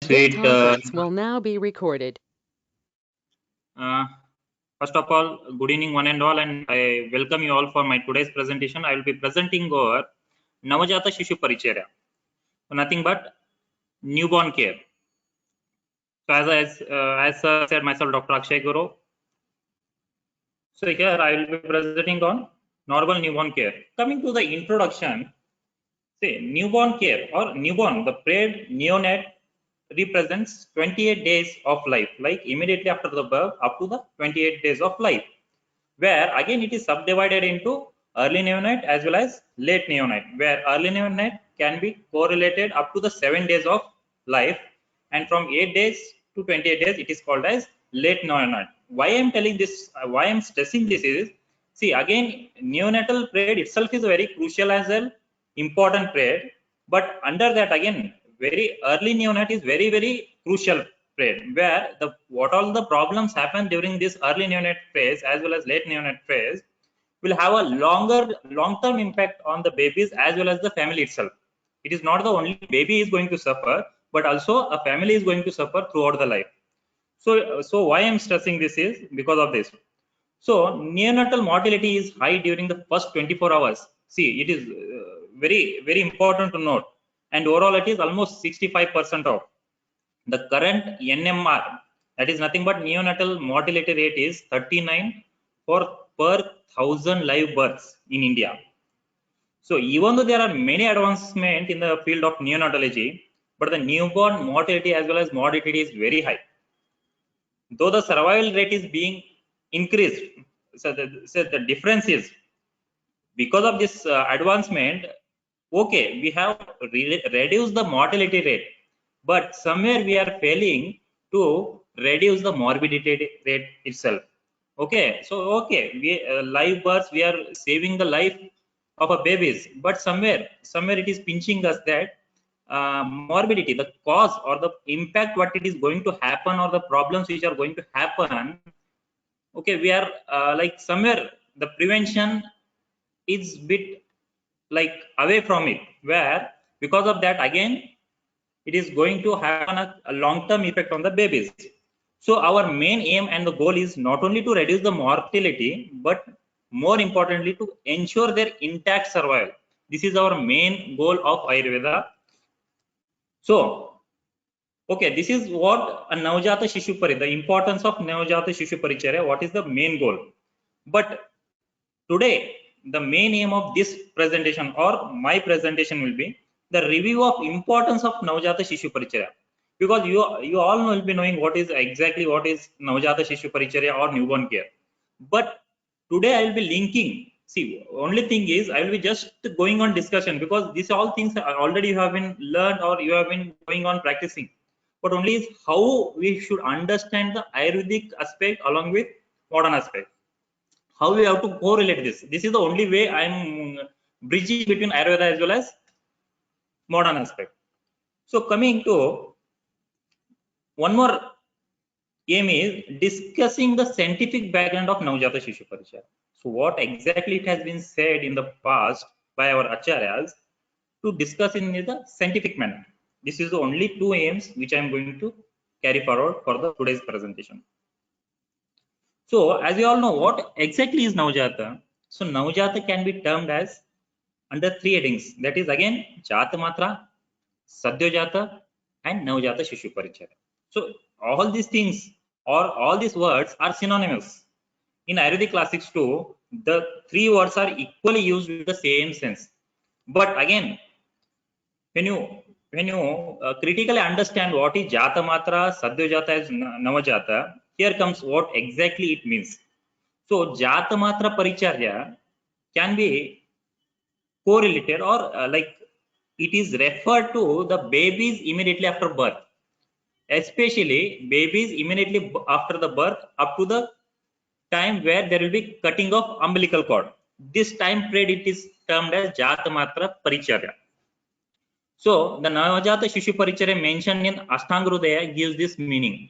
This Sweet. conference will now be recorded. First of all, good evening one and all, and I welcome you all for my today's presentation. I will be presenting over Navajata Shishu Paricharya, nothing but newborn care. So as said myself, Dr. Akshay Guru. So here I will be presenting on normal newborn care. Coming to the introduction, say newborn care or newborn, the pred neonate represents 28 days of life, like immediately after the birth up to the 28 days of life, where again it is subdivided into early neonate as well as late neonate, where early neonate can be correlated up to the 7 days of life, and from 8 days to 28 days it is called as late neonate. Why I am telling this, why I am stressing this is, see, again neonatal period itself is very crucial as well, important period, but under that again very early neonate is very crucial period, where the what all the problems happen during this early neonate phase as well as late neonate phase will have a long-term impact on the babies as well as the family itself. It is not the only baby is going to suffer, but also a family is going to suffer throughout the life. So why I'm stressing this is because of this. So neonatal mortality is high during the first 24 hours. See, it is very important to note, and overall it is almost 65% of the current NMR, that is nothing but neonatal mortality rate, is 39 for per 1000 live births in India. So even though there are many advancements in the field of neonatology, but the newborn mortality as well as morbidity is very high. Though the survival rate is being increased, so the difference is because of this advancement. Okay, we have reduced the mortality rate, but somewhere we are failing to reduce the morbidity rate itself. Okay, so okay, we live births, we are saving the life of a babies, but somewhere it is pinching us that morbidity, the cause or the impact what it is going to happen, or the problems which are going to happen. Okay, we are like somewhere the prevention is bit like away from it, where because of that again it is going to have a long-term effect on the babies. So our main aim and the goal is not only to reduce the mortality, but more importantly to ensure their intact survival. This is our main goal of Ayurveda. So okay, this is what a Navjata Shishu Paricharya, the importance of Navjata Shishu Paricharya, what is the main goal. But today the main aim of this presentation or my presentation will be the review of importance of Navjata Shishu Paricharya, because you all will be knowing what is Navjata Shishu Paricharya or newborn care. But today I will be linking. See, only thing is I will be just going on discussion, because these all things already you have been learned or you have been going on practicing. But only is how we should understand the Ayurvedic aspect along with modern aspect. How we have to correlate this. This is the only way I'm bridging between Ayurveda as well as modern aspect. So coming to one more aim is discussing the scientific background of Navjata Shishu Paricharya. So what exactly it has been said in the past by our acharyas, to discuss in the scientific manner. This is the only two aims which I am going to carry forward for the today's presentation. So as you all know, what exactly is Navjata? So Navjata can be termed as under three headings, that is again Jatamatra, Sadyojata and Navjata Shishu Paricharya. So all these things or all these words are synonymous. In Ayurvedic classics too, the three words are equally used with the same sense. But again, when you critically understand what is Jatamatra, Sadyojata as Navajata, here comes what exactly it means. So Jatamatra Paricharya can be correlated or like it is referred to the babies immediately after birth, especially babies immediately after the birth up to the time where there will be cutting of umbilical cord. This time period it is termed as Jatamatra Paricharya. So the Navajata Shishu Paricharya mentioned in Ashtanga Hridaya gives this meaning,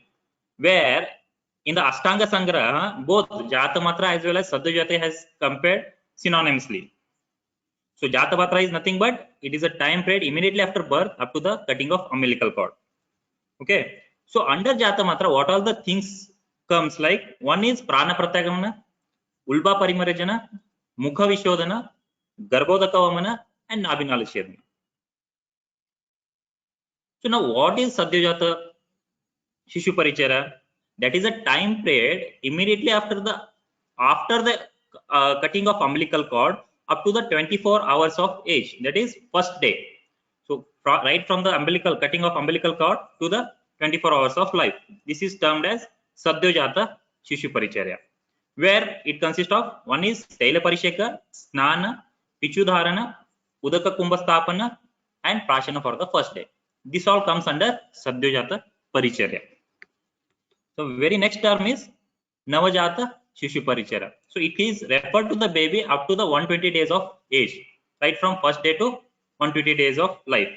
where in the Ashtanga Sangraha both Jatamatra as well as Sadyojata has compared synonymously. So Jatamatra is nothing but it is a time period immediately after birth up to the cutting of umbilical cord. Okay, so under Jata Matra, what all the things comes like? One is Prana Pratyagamana, Ulba Parimarajana, Mukha Vishodhana, Garbhodaka Vamana, and Nabhinala Shedana. So now what is Sadyajata Shishu Parichara? That is a time period immediately after the cutting of umbilical cord up to the 24 hours of age. That is first day. So right from the cutting of umbilical cord to the 24 hours of life. This is termed as Sadyajata Shishu Paricharya, where it consists of one is Taila Parisheka, Snana, Pichudharana, Udaka Kumbhastapana, and Prashana for the first day. This all comes under Sadyajata Paricharya. So very next term is Navajata Shishu Parichara. So it is referred to the baby up to the 120 days of age, right from first day to 120 days of life.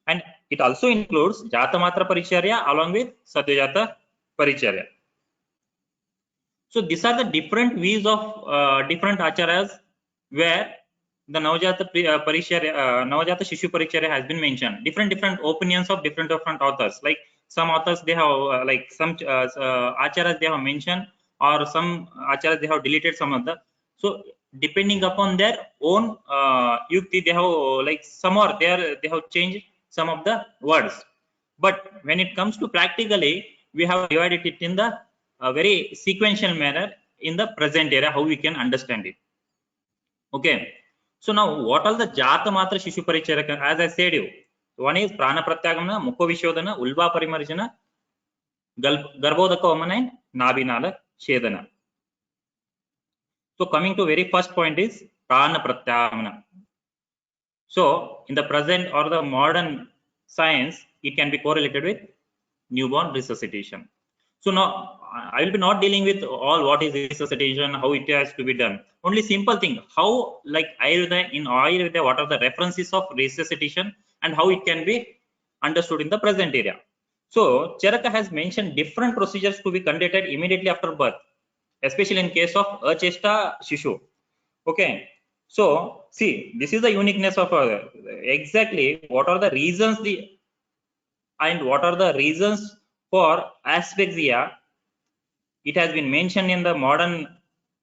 And it also includes Jatamatra Paricharya along with Sadyajata Paricharya. So these are the different views of different acharyas where the Navajata Shishu Paricharya has been mentioned. Different opinions of different authors. Like some authors they have like some acharyas they have mentioned, or some acharyas they have deleted some of the. So depending upon their own yukti, they have like some or they have changed some of the words. But when it comes to practically, we have divided it in the very sequential manner in the present era, how we can understand it. Okay. So now what are the Jata Matra Shishu Paricharya? As I said you, one is Prana Pratyagamana, Mukha Vishodhana, Ulba Parimarjana, Garbhodaka Vamana, and Nabhinala Shedana. So coming to very first point is Prana Pratyagamana. So in the present or the modern science, it can be correlated with newborn resuscitation. So now I will be not dealing with all what is resuscitation, how it has to be done. Only simple thing, how like in Ayurveda, what are the references of resuscitation and how it can be understood in the present area. So Charaka has mentioned different procedures to be conducted immediately after birth, especially in case of Achesta Shishu. Okay. So see, this is the uniqueness of exactly what are the reasons for asphyxia. It has been mentioned in the modern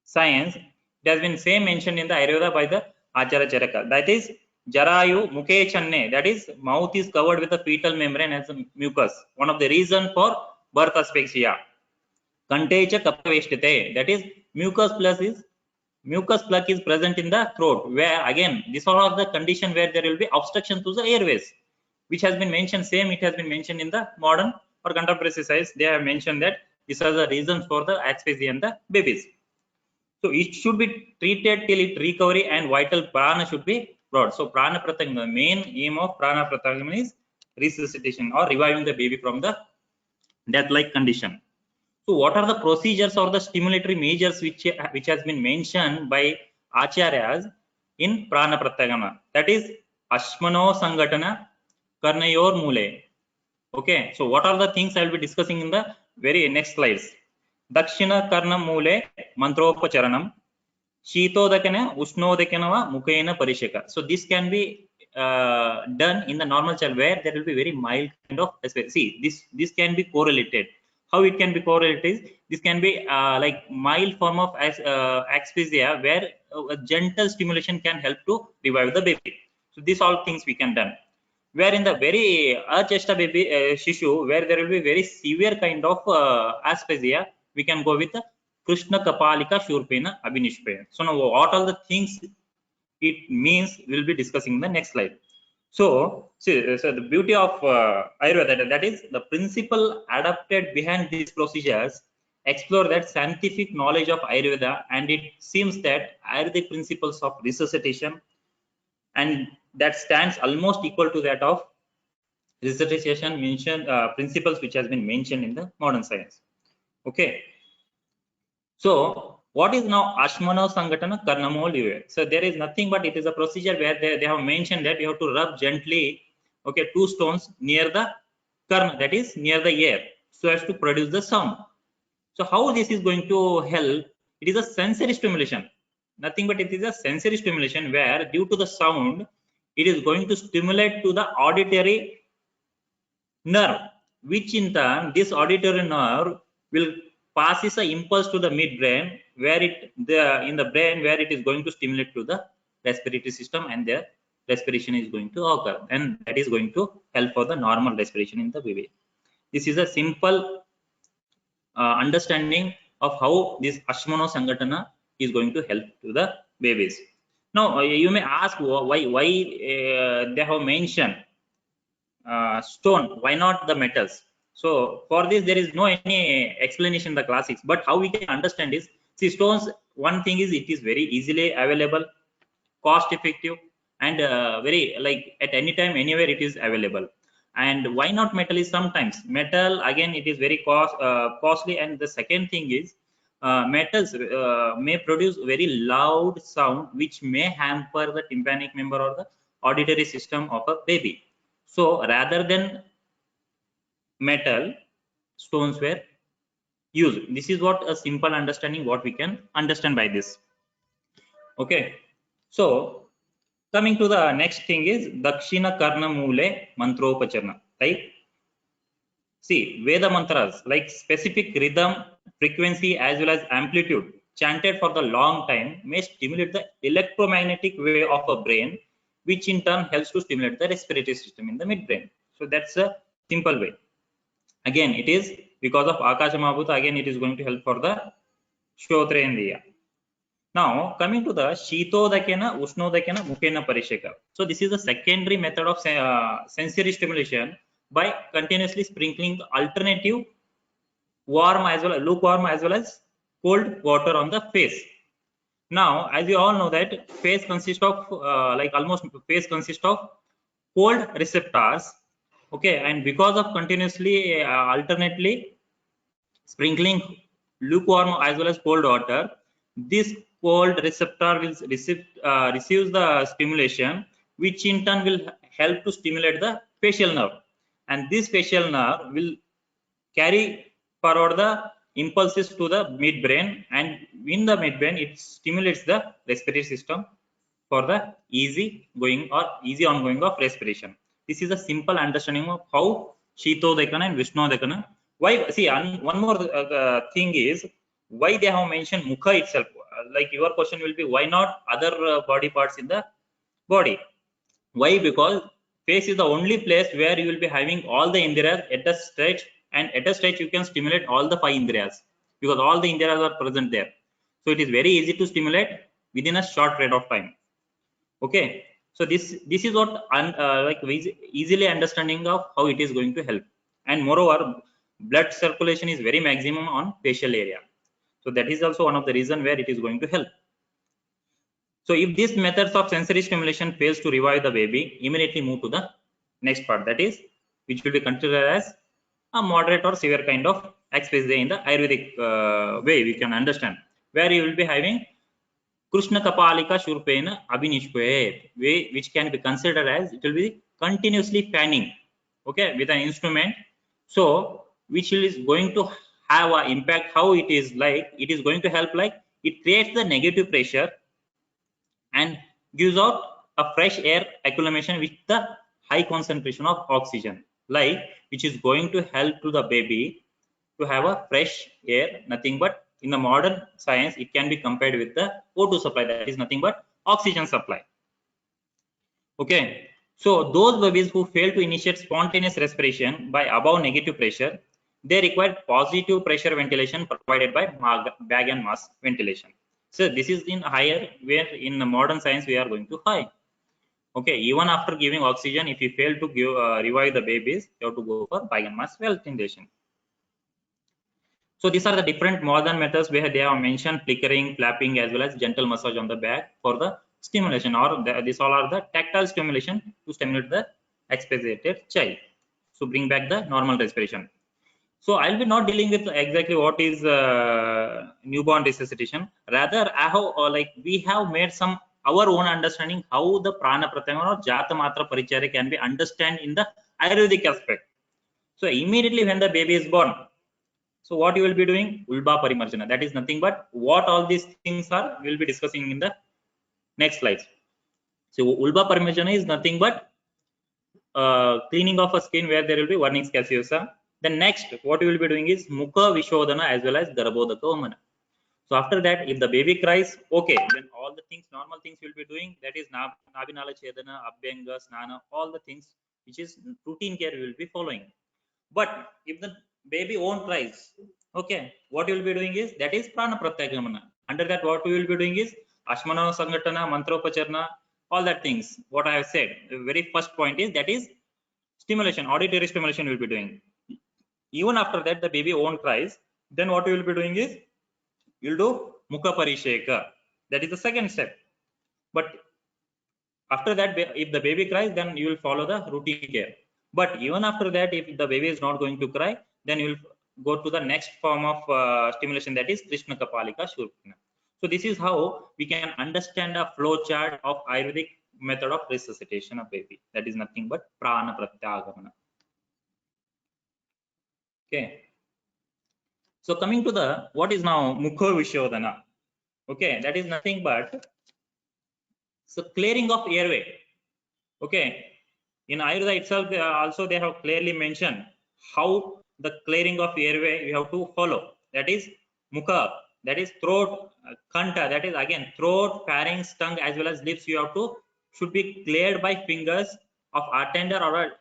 science. It has been same mentioned in the Ayurveda by the Acharya Charaka. That is Jarayu Mukhe Channe. That is mouth is covered with a fetal membrane as a mucus. One of the reason for birth asphyxia. Kantecha Kapaveshtite. That is mucus plug is present in the throat, where again this are the condition where there will be obstruction to the airways, which has been mentioned. Same it has been mentioned in the modern or contemporary science. They have mentioned that these are the reasons for the asphyxia in the babies. So it should be treated till it recovery and vital prana should be brought. So prana pratyagamana, the main aim of prana pratyagamana is resuscitation or reviving the baby from the death-like condition. So what are the procedures or the stimulatory measures which has been mentioned by acharyas in prana pratyagamana? That is Ashmano Sangatana Karnayor Mule. Okay, so what are the things I will be discussing in the very next slides? Dakshina Karna Mule Mantropacharanam, Shitodakana Ushnodakana Mukena Parisheka. So this can be done in the normal child where there will be very mild kind of see this can be correlated. How it can be correlated is this can be like mild form of asphyxia where a gentle stimulation can help to revive the baby. So these all things we can done. Where in the very Achesta baby Shishu, where there will be very severe kind of asphyxia, we can go with the Krishna Kapalika Shurpena Abhinishpaya. So now what all the things it means we'll be discussing in the next slide. So the beauty of Ayurveda, that is the principle adapted behind these procedures explore that scientific knowledge of Ayurveda, and it seems that Ayurvedic principles of resuscitation and that stands almost equal to that of resuscitation mentioned principles which has been mentioned in the modern science. Okay. So what is now Ashmano Sangatana Karnamo Live? So there is nothing but it is a procedure where they have mentioned that you have to rub gently, okay, 2 stones near the Karna, that is near the ear, so as to produce the sound. So how this is going to help? It is a sensory stimulation. Nothing but it is a sensory stimulation where due to the sound, it is going to stimulate to the auditory nerve, which in turn this auditory nerve will passes an impulse to the midbrain, where in the brain where it is going to stimulate to the respiratory system, and the respiration is going to occur, and that is going to help for the normal respiration in the baby. This is a simple understanding of how this Ashmano Sangatana is going to help to the babies. Now, you may ask why they have mentioned stone, why not the metals? So for this, there is no any explanation in the classics, but how we can understand is, see, stones, one thing is it is very easily available, cost effective, and very like at any time, anywhere it is available. And why not metal is sometimes metal, again, it is very costly. And the second thing is metals may produce very loud sound, which may hamper the tympanic member or the auditory system of a baby. So rather than metal, stones were used. This is what a simple understanding what we can understand by this. Okay, so coming to the next thing is Dakshina Karna Mule Mantropacharna, right? See, Veda mantras like specific rhythm, frequency, as well as amplitude chanted for the long time may stimulate the electromagnetic wave of a brain, which in turn helps to stimulate the respiratory system in the midbrain. So that's a simple way. Again, it is because of Akasha Mahabhuta, again, it is going to help for the Shrotrendriya. Now, coming to the Shitodakena, Ushnodakena, Mukhena Parisheka. So this is a secondary method of sensory stimulation by continuously sprinkling alternative warm as well, lukewarm as well as cold water on the face. Now, as you all know that face consists of face consists of cold receptors. Okay, and because of continuously alternately sprinkling lukewarm as well as cold water, this cold receptor will receives the stimulation, which in turn will help to stimulate the facial nerve, and this facial nerve will carry forward the impulses to the midbrain, and in the midbrain it stimulates the respiratory system for the easy ongoing of respiration. This is a simple understanding of how Shitodakana and Vishnodakana. Why? See, one more thing is why they have mentioned Mukha itself. Like your question will be, why not other body parts in the body? Why? Because face is the only place where you will be having all the indriyas at a stretch, and at a stretch you can stimulate all the 5 indriyas because all the indriyas are present there. So it is very easy to stimulate within a short period of time. Okay, so this is what easily understanding of how it is going to help. And moreover, blood circulation is very maximum on facial area, so that is also one of the reason where it is going to help. So if these methods of sensory stimulation fails to revive the baby, immediately move to the next part, that is, which will be considered as a moderate or severe kind of asphyxia in the Ayurvedic way we can understand, where you will be having Krishna Kapalika Shurpena Abhinishpayet, which can be considered as, it will be continuously fanning, okay, with an instrument. So which is going to have an impact, how it is like, it is going to help, like it creates the negative pressure and gives out a fresh air accumulation with the high concentration of oxygen, like which is going to help to the baby to have a fresh air. Nothing but in the modern science it can be compared with the O2 supply, that is nothing but oxygen supply. Okay, so those babies who fail to initiate spontaneous respiration by above negative pressure, they require positive pressure ventilation provided by bag and mask ventilation. So this is in higher, where in the modern science we are going to high. Okay, even after giving oxygen, if you fail to give revive the babies, you have to go for bag and mask ventilation. So these are the different modern methods where they have mentioned flickering, flapping, as well as gentle massage on the back for the stimulation, or these all are the tactile stimulation to stimulate the expatriated child. So bring back the normal respiration. So I'll be not dealing with exactly what is newborn resuscitation. Rather, I have we have made some our own understanding how the prana pratyahara or jata matra paricharya can be understand in the Ayurvedic aspect. So immediately when the baby is born, so what you will be doing? Ulba Parimarjana. That is nothing but what all these things are, we will be discussing in the next slides. So Ulba Parimarjana is nothing but cleaning of a skin where there will be Vernix gaseosa, Then next, what you will be doing is Mukha Vishodhana as well as Garbhodaka Vamana. So after that, if the baby cries, okay, then all the things, normal things you will be doing, that is Nabhinala Chedana, Abhyanga, Snana, all the things which is routine care you will be following. But if the baby won't rise, okay, what you will be doing is, that is Prana Pratyagamana. Under that, what we will be doing is Ashmana Sangatana, Mantropacharna, all that things, what I have said. The very first point is, that is stimulation, auditory stimulation we will be doing. Even after that, the baby won't rise, then what you will be doing is, you'll do Mukha Parisheka. That is the second step. But after that, if the baby cries, then you will follow the routine care. But even after that, if the baby is not going to cry, then you will go to the next form of stimulation, that is Krishna Kapalika Shurpana. So this is how we can understand a flow chart of Ayurvedic method of resuscitation of baby. That is nothing but Prana Pratyagamana. Okay. So coming to the, what is now Mukha Vishodhana. Okay, that is nothing but so clearing of airway. Okay, in Ayurveda itself, also they have clearly mentioned how the clearing of airway you have to follow. That is Mukha, that is throat, Kanta, that is again throat, pharynx, tongue as well as lips. You have to should be cleared by fingers of attender or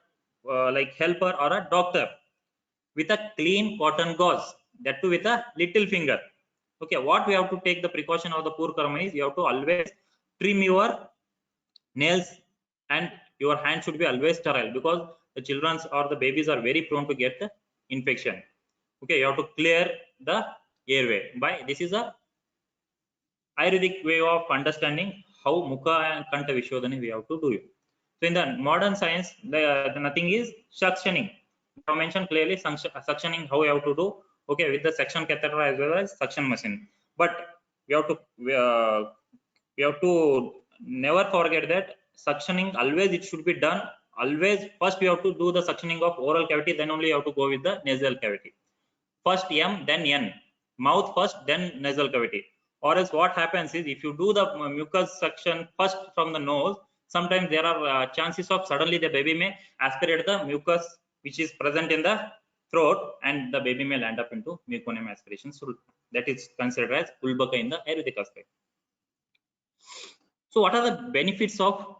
a like helper or a doctor with a clean cotton gauze. That too with a little finger. Okay, what we have to take the precaution of the poor karma is, you have to always trim your nails and your hand should be always sterile, because the children or the babies are very prone to get the infection. Okay, you have to clear the airway by, this is a Ayurvedic way of understanding how Mukha and Kanta Vishodhana we have to do it. So in the modern science, the nothing is suctioning. I mentioned clearly suctioning how we have to do. Okay, with the suction catheter as well as suction machine. But we have to never forget that suctioning always it should be done. Always first we have to do the suctioning of oral cavity, then only you have to go with the nasal cavity. First M, then N. Mouth first, then nasal cavity. Or else what happens is, if you do the mucus suction first from the nose, sometimes there are chances of suddenly the baby may aspirate the mucus which is present in the throat, and the baby may land up into meconium aspiration. So that is considered as Ulbaka in the Ayurvedic aspect. So what are the benefits of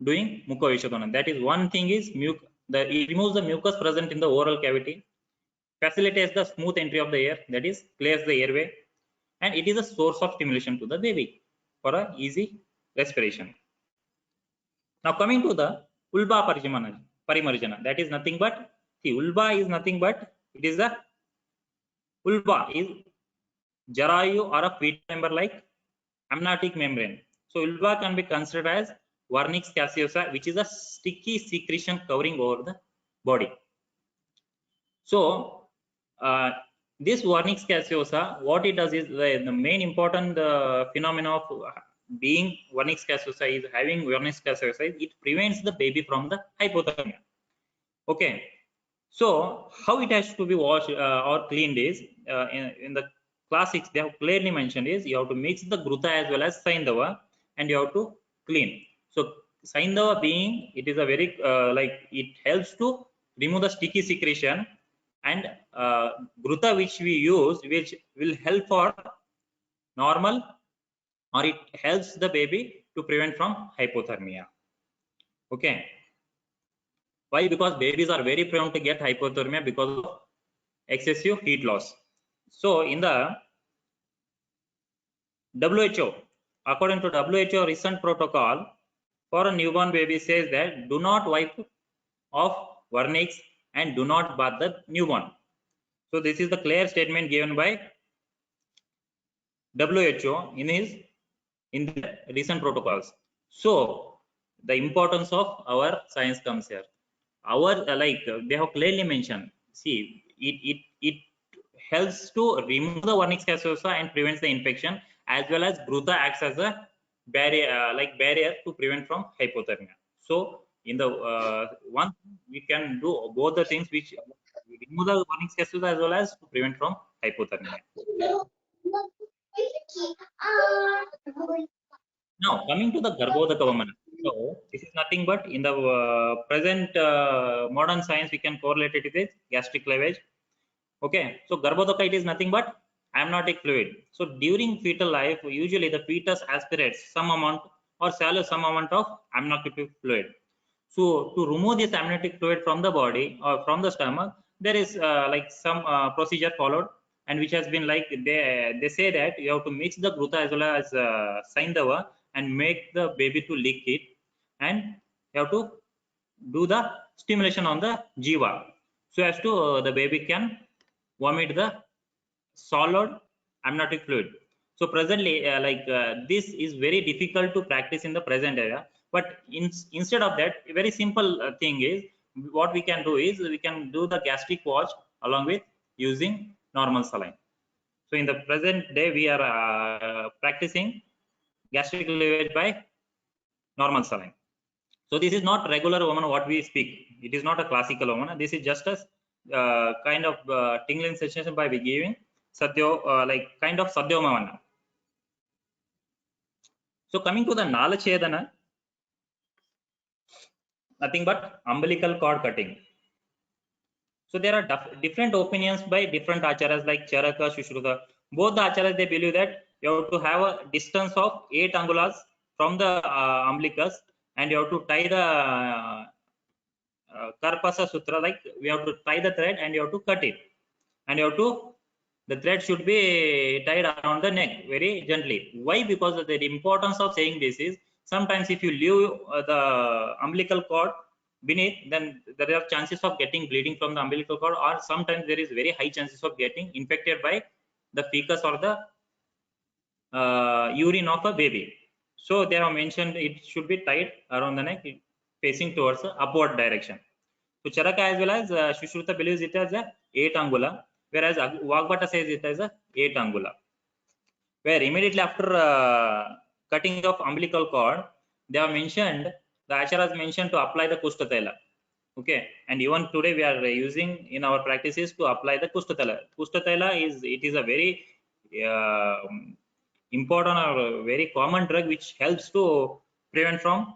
doing Mukha Vishodhana? That is, one thing is it removes the mucus present in the oral cavity, facilitates the smooth entry of the air, that is clears the airway, and it is a source of stimulation to the baby for a easy respiration. Now coming to the Ulba Parimarjana, that is nothing but, see, Ulba is nothing but, it is the Ulba is Jarayu or a fetal member like amniotic membrane. So Ulba can be considered as Vernix caseosa, which is a sticky secretion covering over the body. So this Vernix caseosa, what it does is, the main important phenomena of being Vernix caseosa is having Vernix caseosa is, it prevents the baby from the hypothermia. Okay, so how it has to be washed or cleaned is, in the classics they have clearly mentioned is, you have to mix the Gruta as well as Saindava and you have to clean. So Saindava being, it is a very like it helps to remove the sticky secretion, and Gruta which we use, which will help for normal, or it helps the baby to prevent from hypothermia. Okay, why? Because babies are very prone to get hypothermia because of excessive heat loss. So in the WHO, according to WHO recent protocol for a newborn baby says that do not wipe off vernix and do not bath the newborn. So this is the clear statement given by WHO in the recent protocols. So the importance of our science comes here. Our they have clearly mentioned. See, it helps to remove the vernix caseosa and prevents the infection, as well as Gruta acts as a barrier, barrier to prevent from hypothermia. So in the one, we can do both the things, which remove the vernix caseosa as well as to prevent from hypothermia. Now coming to the Garbhodaka Vamana. So this is nothing but in the present modern science we can correlate it with gastric lavage. Okay, so Garbhodaka, it is nothing but amniotic fluid. So during fetal life, usually the fetus aspirates some amount or swallows some amount of amniotic fluid. So to remove this amniotic fluid from the body or from the stomach, there is like some procedure followed, and which has been like they say that you have to mix the Gruta as well as Saindava and make the baby to lick it, and you have to do the stimulation on the jiva so as to the baby can vomit the solid amniotic fluid. So presently, this is very difficult to practice in the present era. But instead of that, a very simple thing is what we can do is we can do the gastric wash along with using normal saline. So in the present day, we are practicing gastric lavage by normal saline. So this is not regular woman what we speak. It is not a classical woman. This is just a kind of tingling sensation by giving sadhyo, like kind of sadhyomavana. So coming to the nala chedana, nothing but umbilical cord cutting. So there are different opinions by different acharyas like Charaka, Shushruta. Both the acharyas they believe that you have to have a distance of 8 angulas from the umbilicus, and you have to tie the Karpasa Sutra, like we have to tie the thread and you have to cut it, and you have to the thread should be tied around the neck very gently. Why? Because of the importance of saying this is sometimes if you leave the umbilical cord beneath, then there are chances of getting bleeding from the umbilical cord, or sometimes there is very high chances of getting infected by the feces or the urine of a baby. So they have mentioned it should be tied around the neck facing towards the upward direction. So Charaka as well as Shushruta believes it as a 8 angula, whereas Vagbhata says it as a 8 angula. Where immediately after cutting of umbilical cord, they have mentioned, the acharyas mentioned to apply the Kushtatela. Okay, and even today we are using in our practices to apply the Kushtatela. Kushtatela is a very important or very common drug which helps to prevent from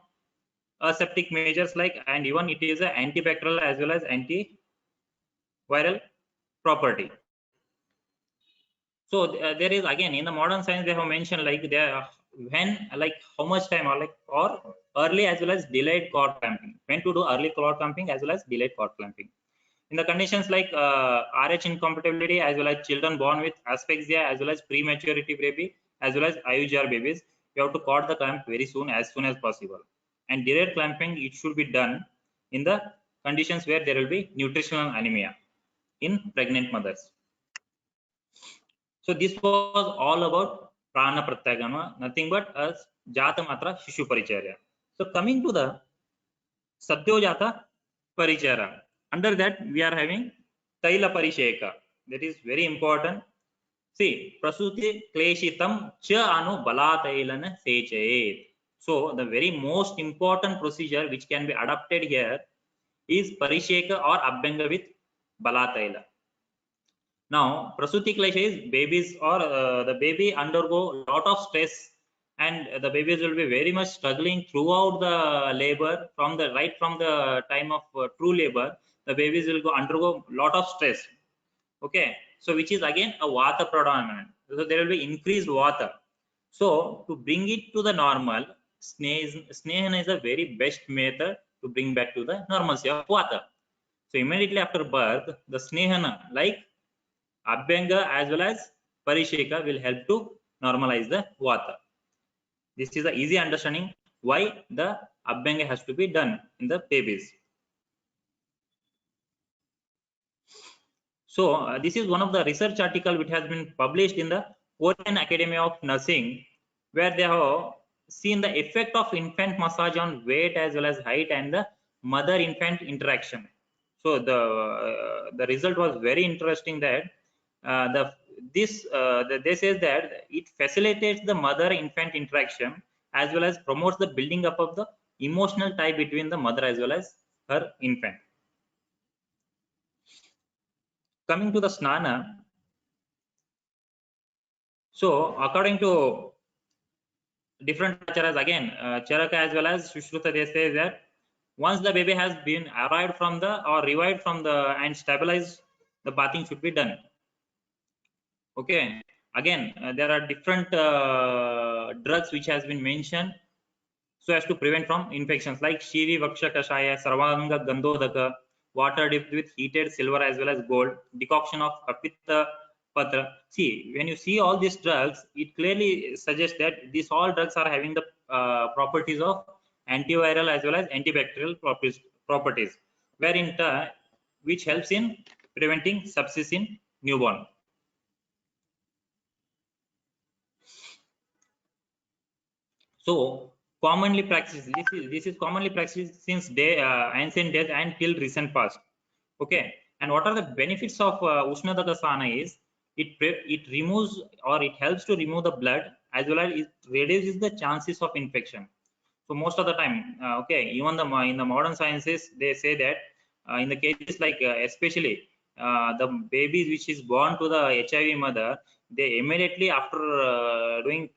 aseptic measures like, and even it is an antibacterial as well as antiviral property. So there is again in the modern science they have mentioned like there when like how much time or like or early as well as delayed cord clamping, when to do early cord clamping as well as delayed cord clamping. In the conditions like RH incompatibility as well as children born with asphyxia as well as prematurity baby as well as IUGR babies, you have to cord the clamp very soon as possible. And delayed clamping it should be done in the conditions where there will be nutritional anemia in pregnant mothers. So this was all about prana pratyagama, nothing but as jata matra shishu paricharya. So coming to the sadhyo jata paricharya, under that we are having taila parisheka. That is very important. See, prasuti kleshitam cha anu balatailana sechayet. So the very most important procedure which can be adopted here is parisheka or abhyanga with balataila. Now, prasuti klesha is babies or the baby undergo a lot of stress, and the babies will be very much struggling throughout the labor from the right from the time of true labor. The babies will undergo lot of stress. Okay, so which is again a vata predominant. So there will be increased vata. So to bring it to the normal, snehana is a very best method to bring back to the normalcy of vata. So immediately after birth, the snehana like Abhyanga as well as Parisheka will help to normalize the Vata. This is the easy understanding why the Abhyanga has to be done in the babies. So this is one of the research article which has been published in the Korean Academy of Nursing, where they have seen the effect of infant massage on weight as well as height and the mother-infant interaction. So the result was very interesting that they says that it facilitates the mother-infant interaction as well as promotes the building up of the emotional tie between the mother as well as her infant. Coming to the snana, so according to different acharas again, Charaka as well as Sushruta, they say that once the baby has been arrived from the or revived from the and stabilized, the bathing should be done. Okay, again there are different drugs which has been mentioned so as to prevent from infections like Shiri Vaksha Kashaya, Sarvanga Gandhodaka, water dipped with heated silver as well as gold, decoction of Kapitta Patra. See, when you see all these drugs, it clearly suggests that these all drugs are having the properties of antiviral as well as antibacterial properties, wherein which helps in preventing sepsis in newborn. So commonly practiced, this is commonly practiced since ancient days and till recent past. Okay, and what are the benefits of Ushnadaka Sana is it removes or it helps to remove the blood as well as it reduces the chances of infection. So most of the time, okay, even in the modern sciences they say that in the cases like especially the babies which is born to the HIV mother, they immediately after doing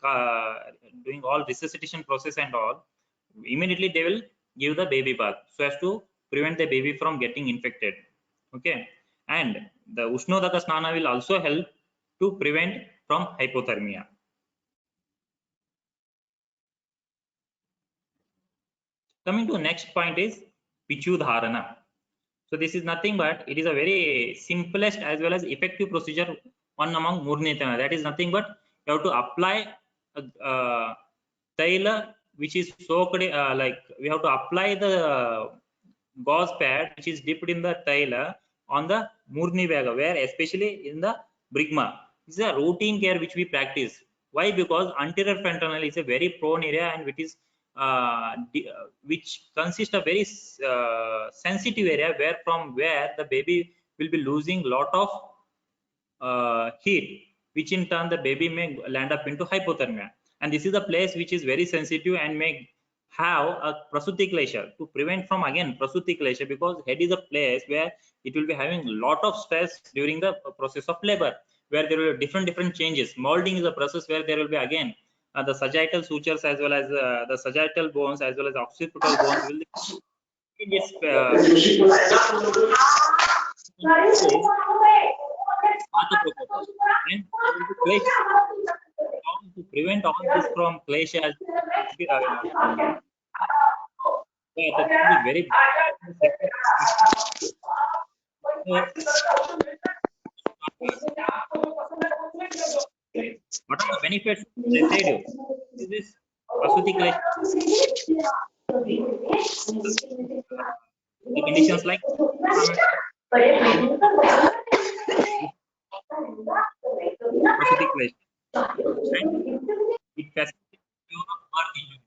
all resuscitation process and all, immediately they will give the baby bath so as to prevent the baby from getting infected. Okay, and the Ushnodaka Snana will also help to prevent from hypothermia. Coming to next point is Pichu Dharana. So this is nothing but it is a very simplest as well as effective procedure one among Murnitana. That is nothing but you have to apply taila which is soaked like we have to apply the gauze pad which is dipped in the taila on the Murni Vaga, where especially in the Brigma. This is a routine care which we practice. Why? Because anterior frontal is a very prone area and which consists of very sensitive area where the baby will be losing lot of heat, which in turn the baby may land up into hypothermia. And this is a place which is very sensitive and may have a prasuti klesha. To prevent from again prasuti klesha, because head is a place where it will be having lot of stress during the process of labor, where there will be different changes. Molding is a process where there will be again the sagittal sutures as well as the sagittal bones as well as occipital bones will changes. And to prevent all this from klesha, that will be very. What are the benefits? They said you. Is this prasuti klesha? The conditions like prasuti klesha, and it facilitates cure of birth injury.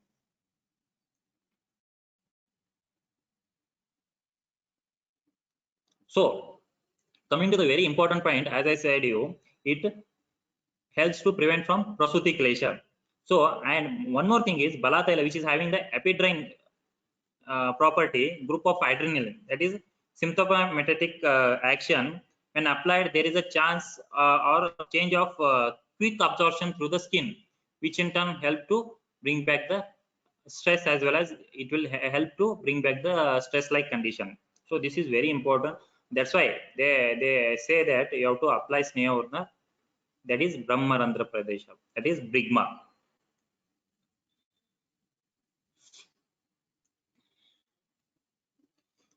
So coming to the very important point, as I said you, it helps to prevent from prasuti klesha. So, and one more thing is Balataila, which is having the epidrain property group of adrenaline, that is symptomatic action. When applied, there is a chance or change of quick absorption through the skin, which in turn help to bring back the stress as well as it will help to bring back the stress like condition. So this is very important. That's why they say that you have to apply Sneha Urna, that is Brahmarandra Pradesha, that is Brigma.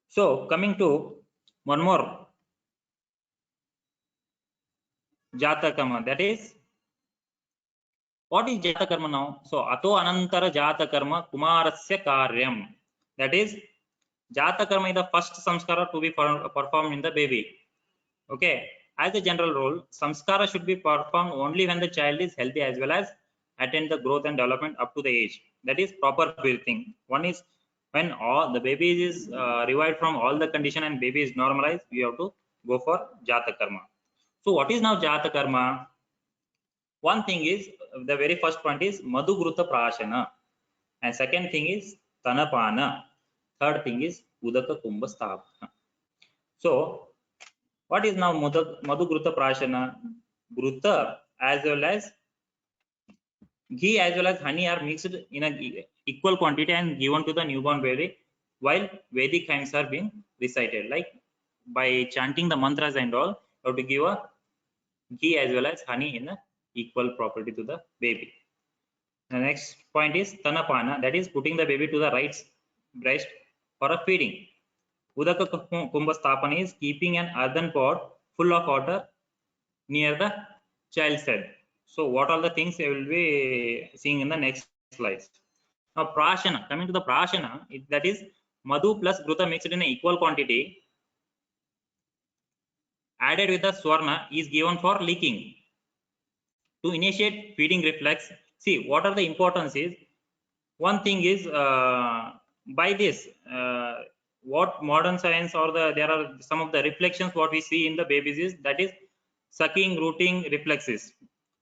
So coming to one more Jatakarma, that is, what is Jatakarma now? So Ato Anantara Jatakarma Kumarasya Karyam, that is Jatakarma is the first samskara to be performed in the baby. Okay, as a general rule, samskara should be performed only when the child is healthy as well as attain the growth and development up to the age. That is proper birthing. One is when all the baby is revived from all the condition and baby is normalized, we have to go for Jatakarma. So what is now Jatakarma? One thing is, the very first point is Madhugruta Prashana, and second thing is Tanapana, third thing is Udaka Kumbha Sthavana. So what is now Madhugruta Prashana? Gruta as well as ghee as well as honey are mixed in a equal quantity and given to the newborn baby while Vedic hymns are being recited. Like by chanting the mantras and all, you have to give a ghee as well as honey in a equal property to the baby. The next point is Tanapana, that is putting the baby to the right breast for a feeding. Udaka Kumbhastapana is keeping an earthen pot full of water near the child's head. So what are the things I will be seeing in the next slides. Now Prashana, coming to the Prashana, that is Madhu plus Gruta mixed in an equal quantity added with the Swarna is given for leaking. To initiate feeding reflex, see what are the importance is, one thing is by this what modern science or there are some of the reflections what we see in the babies is that is sucking, rooting reflexes.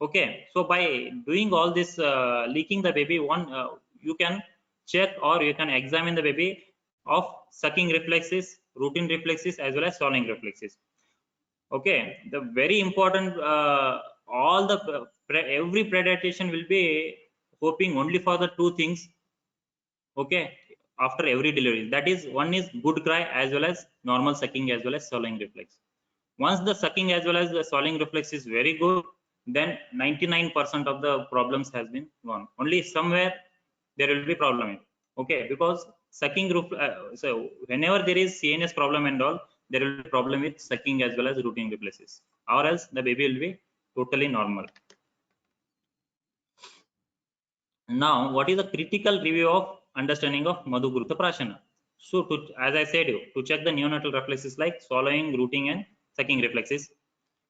Okay, so by doing all this leaking the baby, one you can check or you can examine the baby of sucking reflexes, rooting reflexes as well as swallowing reflexes. Okay, the very important all the every pediatrician will be hoping only for the two things. Okay, after every delivery, that is one is good cry as well as normal sucking as well as swallowing reflex. Once the sucking as well as the swallowing reflex is very good, then 99% of the problems has been gone. Only somewhere there will be problem. Okay, because sucking so whenever there is CNS problem and all, there will be problem with sucking as well as rooting reflexes, or else the baby will be totally normal. Now, what is the critical review of understanding of Madhu Gruta Prashana? So, as I said, to check the neonatal reflexes like swallowing, rooting, and sucking reflexes.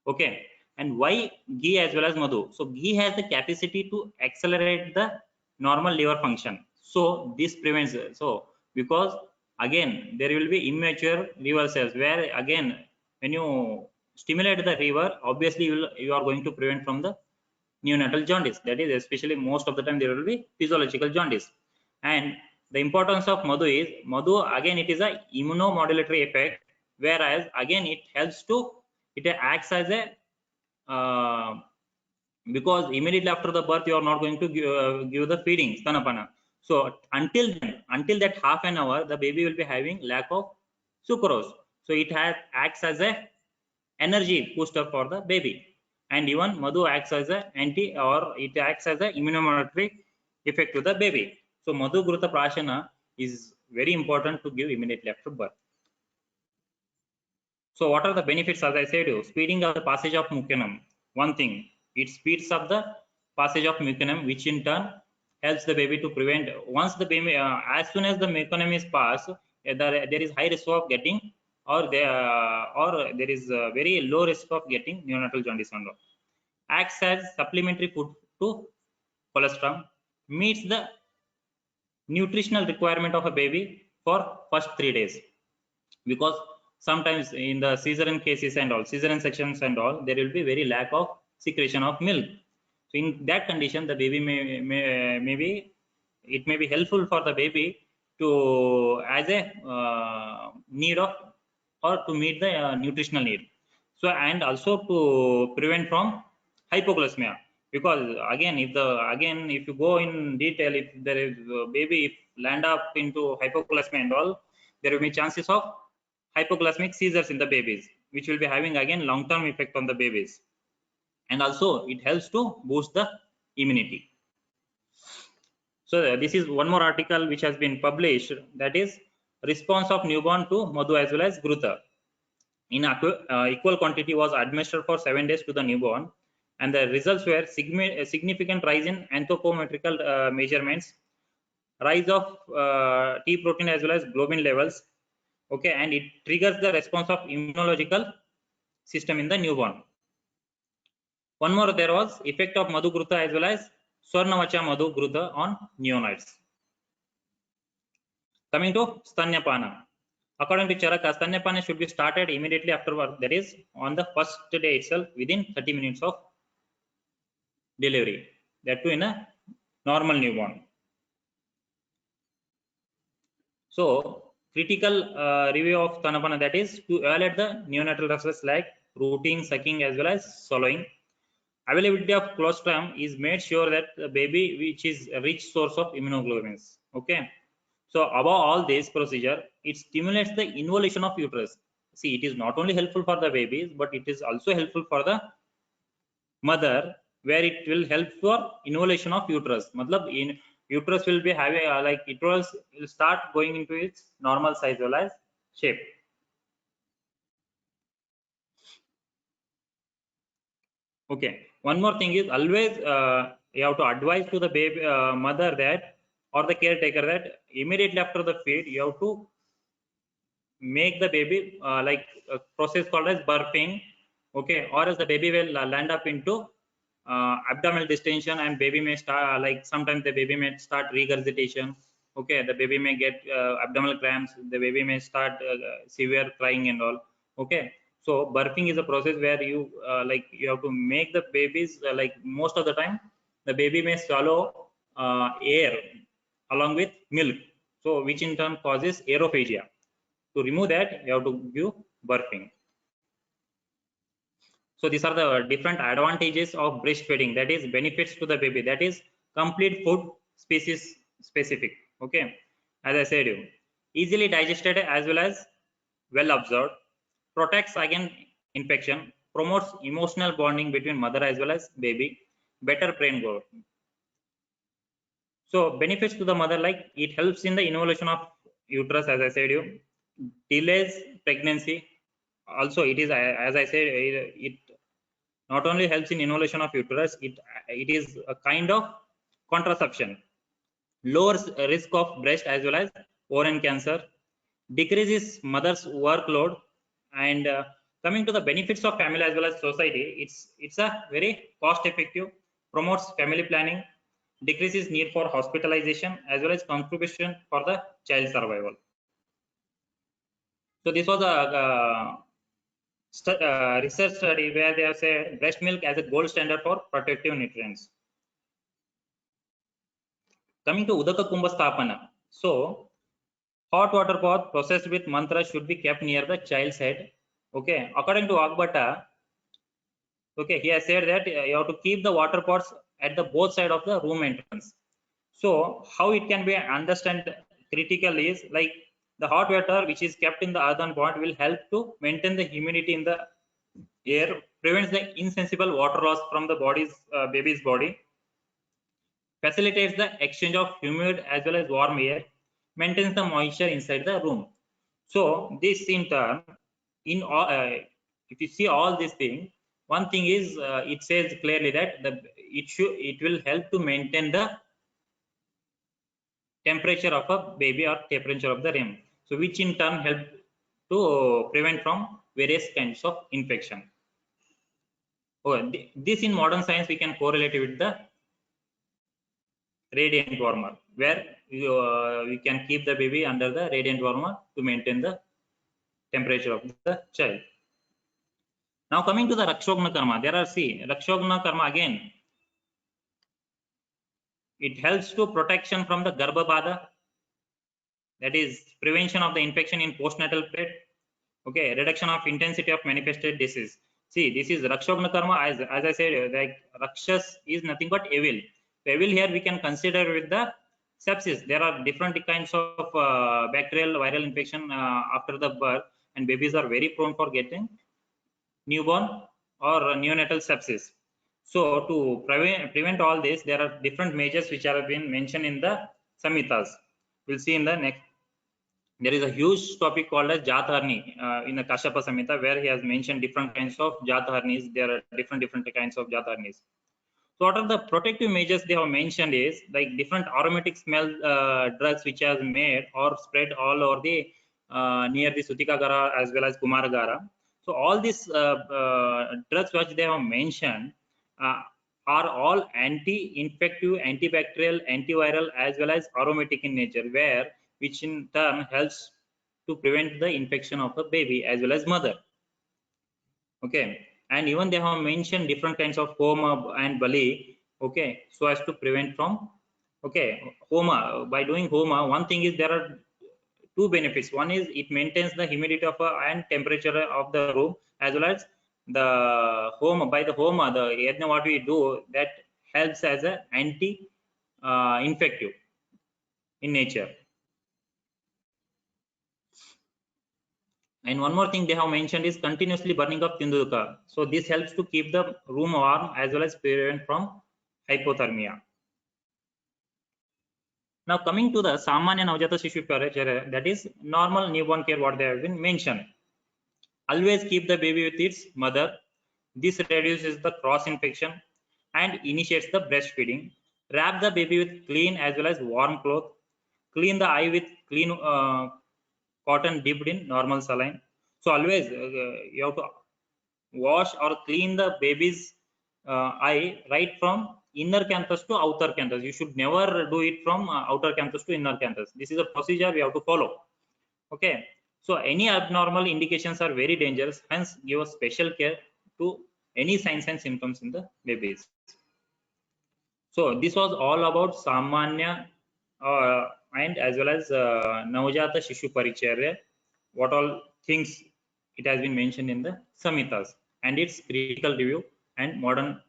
Okay, and why ghee as well as Madhu? So, ghee has the capacity to accelerate the normal liver function. So, this prevents. So, because again there will be immature liver cells where again when you stimulate the liver, obviously you are going to prevent from the neonatal jaundice. That is, especially most of the time there will be physiological jaundice. And the importance of Madhu is, Madhu again it is a immunomodulatory effect, whereas again it helps to, it acts as a because immediately after the birth you are not going to give the feeding stanapana. So until then, until that half an hour, the baby will be having lack of sucrose. So it acts as a energy booster for the baby. And even Madhu acts as a anti, or it acts as a immunomodulatory effect to the baby. So Madhu Gruta Prashana is very important to give immediately after birth. So what are the benefits? As I said, speeding up the passage of mucinum. One thing, it speeds up the passage of mucinum, which in turn helps the baby to prevent, once the baby as soon as the mucinum is passed, there is high risk of getting, or there is a very low risk of getting neonatal jaundice syndrome. Acts as supplementary food to colostrum, meets the nutritional requirement of a baby for first 3 days, because sometimes in the cesarean cases and all, cesarean sections and all, there will be very lack of secretion of milk. So in that condition, the baby maybe it may be helpful for the baby to as a need of, or to meet the nutritional need. So and also to prevent from hypoglycemia, because again if you go in detail, if there is a baby if land up into hypoglycemia and all, there will be chances of hypoglycemic seizures in the babies, which will be having again long-term effect on the babies. And also it helps to boost the immunity. So this is one more article which has been published, that is response of newborn to Madhu as well as Gruta. In equal quantity was administered for 7 days to the newborn, and the results were significant rise in anthropometrical measurements, rise of T protein as well as globin levels. Okay, and it triggers the response of immunological system in the newborn. One more, there was effect of Madhu Gruta as well as Swarnavacha Madhu Gruta on neonates. Coming to Stanyapana. According to Charaka, Stanyapana should be started immediately afterward, that is on the first day itself, within 30 minutes of delivery, that too in a normal newborn. So critical review of Stanapana, that is to evaluate the neonatal reflexes like rooting, sucking as well as swallowing. Availability of colostrum is made sure that the baby which is a rich source of immunoglobulins. Okay. So above all this procedure, it stimulates the involution of uterus. See, it is not only helpful for the babies, but it is also helpful for the mother, where it will help for involution of uterus. Matlab, in uterus will be having like uterus will start going into its normal size well as shape. Okay. One more thing is always you have to advise to the baby mother that or the caretaker that immediately after the feed you have to make the baby like a process called as burping. Okay, or else the baby will land up into abdominal distension and baby may start like sometimes the baby may start regurgitation. Okay, the baby may get abdominal cramps, the baby may start severe crying and all. Okay, so burping is a process where you like you have to make the babies like most of the time the baby may swallow air along with milk, so which in turn causes aerophagia. To remove that, you have to give burping. So these are the different advantages of breastfeeding, that is benefits to the baby, that is complete food species specific. Okay, as I said, you easily digested as well as well absorbed, protects against infection, promotes emotional bonding between mother as well as baby, better brain growth. So benefits to the mother, like it helps in the involution of uterus, as I said, you delays pregnancy. Also, it is as I said, it not only helps in involution of uterus, it is a kind of contraception, lowers risk of breast as well as ovarian cancer, decreases mother's workload, and coming to the benefits of family as well as society, it's a very cost effective, promotes family planning, decreases need for hospitalization as well as contribution for the child survival. So this was a research study where they have said breast milk as a gold standard for protective nutrients. Coming to Udaka Kumbha Sthapana. So hot water pot processed with mantra should be kept near the child's head. Okay, according to Agbata, okay, he has said that you have to keep the water pots at the both side of the room entrance. So how it can be understand critical is like the hot water which is kept in the earthen pot will help to maintain the humidity in the air, prevents the insensible water loss from the baby's body, facilitates the exchange of humid as well as warm air, maintains the moisture inside the room. So this in turn, in all, if you see all these things, one thing is it says clearly that it will help to maintain the temperature of a baby or temperature of the room. So which in turn help to prevent from various kinds of infection. Oh, this in modern science we can correlate with the radiant warmer, where we can keep the baby under the radiant warmer to maintain the temperature of the child. Now coming to the Rakshogna Karma, there are Rakshogna Karma again. It helps to protection from the Garbha Bada, that is prevention of the infection in postnatal period. Okay, reduction of intensity of manifested disease. See, this is Rakshogna Karma. As I said, like Rakshas is nothing but evil. So evil here we can consider with the sepsis. There are different kinds of bacterial viral infection after the birth, and babies are very prone for getting newborn or neonatal sepsis. So to prevent all this, there are different measures which have been mentioned in the Samhitas. We'll see in the next. There is a huge topic called as Jatharni in the Kashyapa Samhita, where he has mentioned different kinds of Jatharnis. There are different kinds of Jatharnis. So what are the protective measures they have mentioned is like different aromatic smell drugs which has made or spread all over the near the Sutikagara as well as Kumaragara. So all these drugs which they have mentioned are all anti-infective, antibacterial, antiviral as well as aromatic in nature, where which in turn helps to prevent the infection of a baby as well as mother. Okay, and even they have mentioned different kinds of Homa and Bali. Okay, so as to prevent from Homa. By doing Homa, one thing is there are two benefits. One is it maintains the humidity of and temperature of the room as well as the home the yajna what we do, that helps as a anti infective in nature. And one more thing they have mentioned is continuously burning of tinduka. So this helps to keep the room warm as well as prevent from hypothermia. Now coming to the Samanya Navjata Shishu Paricharya, that is normal newborn care what they have been mentioned. Always keep the baby with its mother. This reduces the cross infection and initiates the breastfeeding. Wrap the baby with clean as well as warm cloth. Clean the eye with clean cotton dipped in normal saline. So always you have to wash or clean the baby's eye right from inner canthus to outer canthus. You should never do it from outer canthus to inner canthus. This is a procedure we have to follow. Okay. So any abnormal indications are very dangerous. Hence, give a special care to any signs and symptoms in the babies. So this was all about Samanya and as well as Navjata Shishu Paricharya. What all things it has been mentioned in the Samhitas and its critical review and modern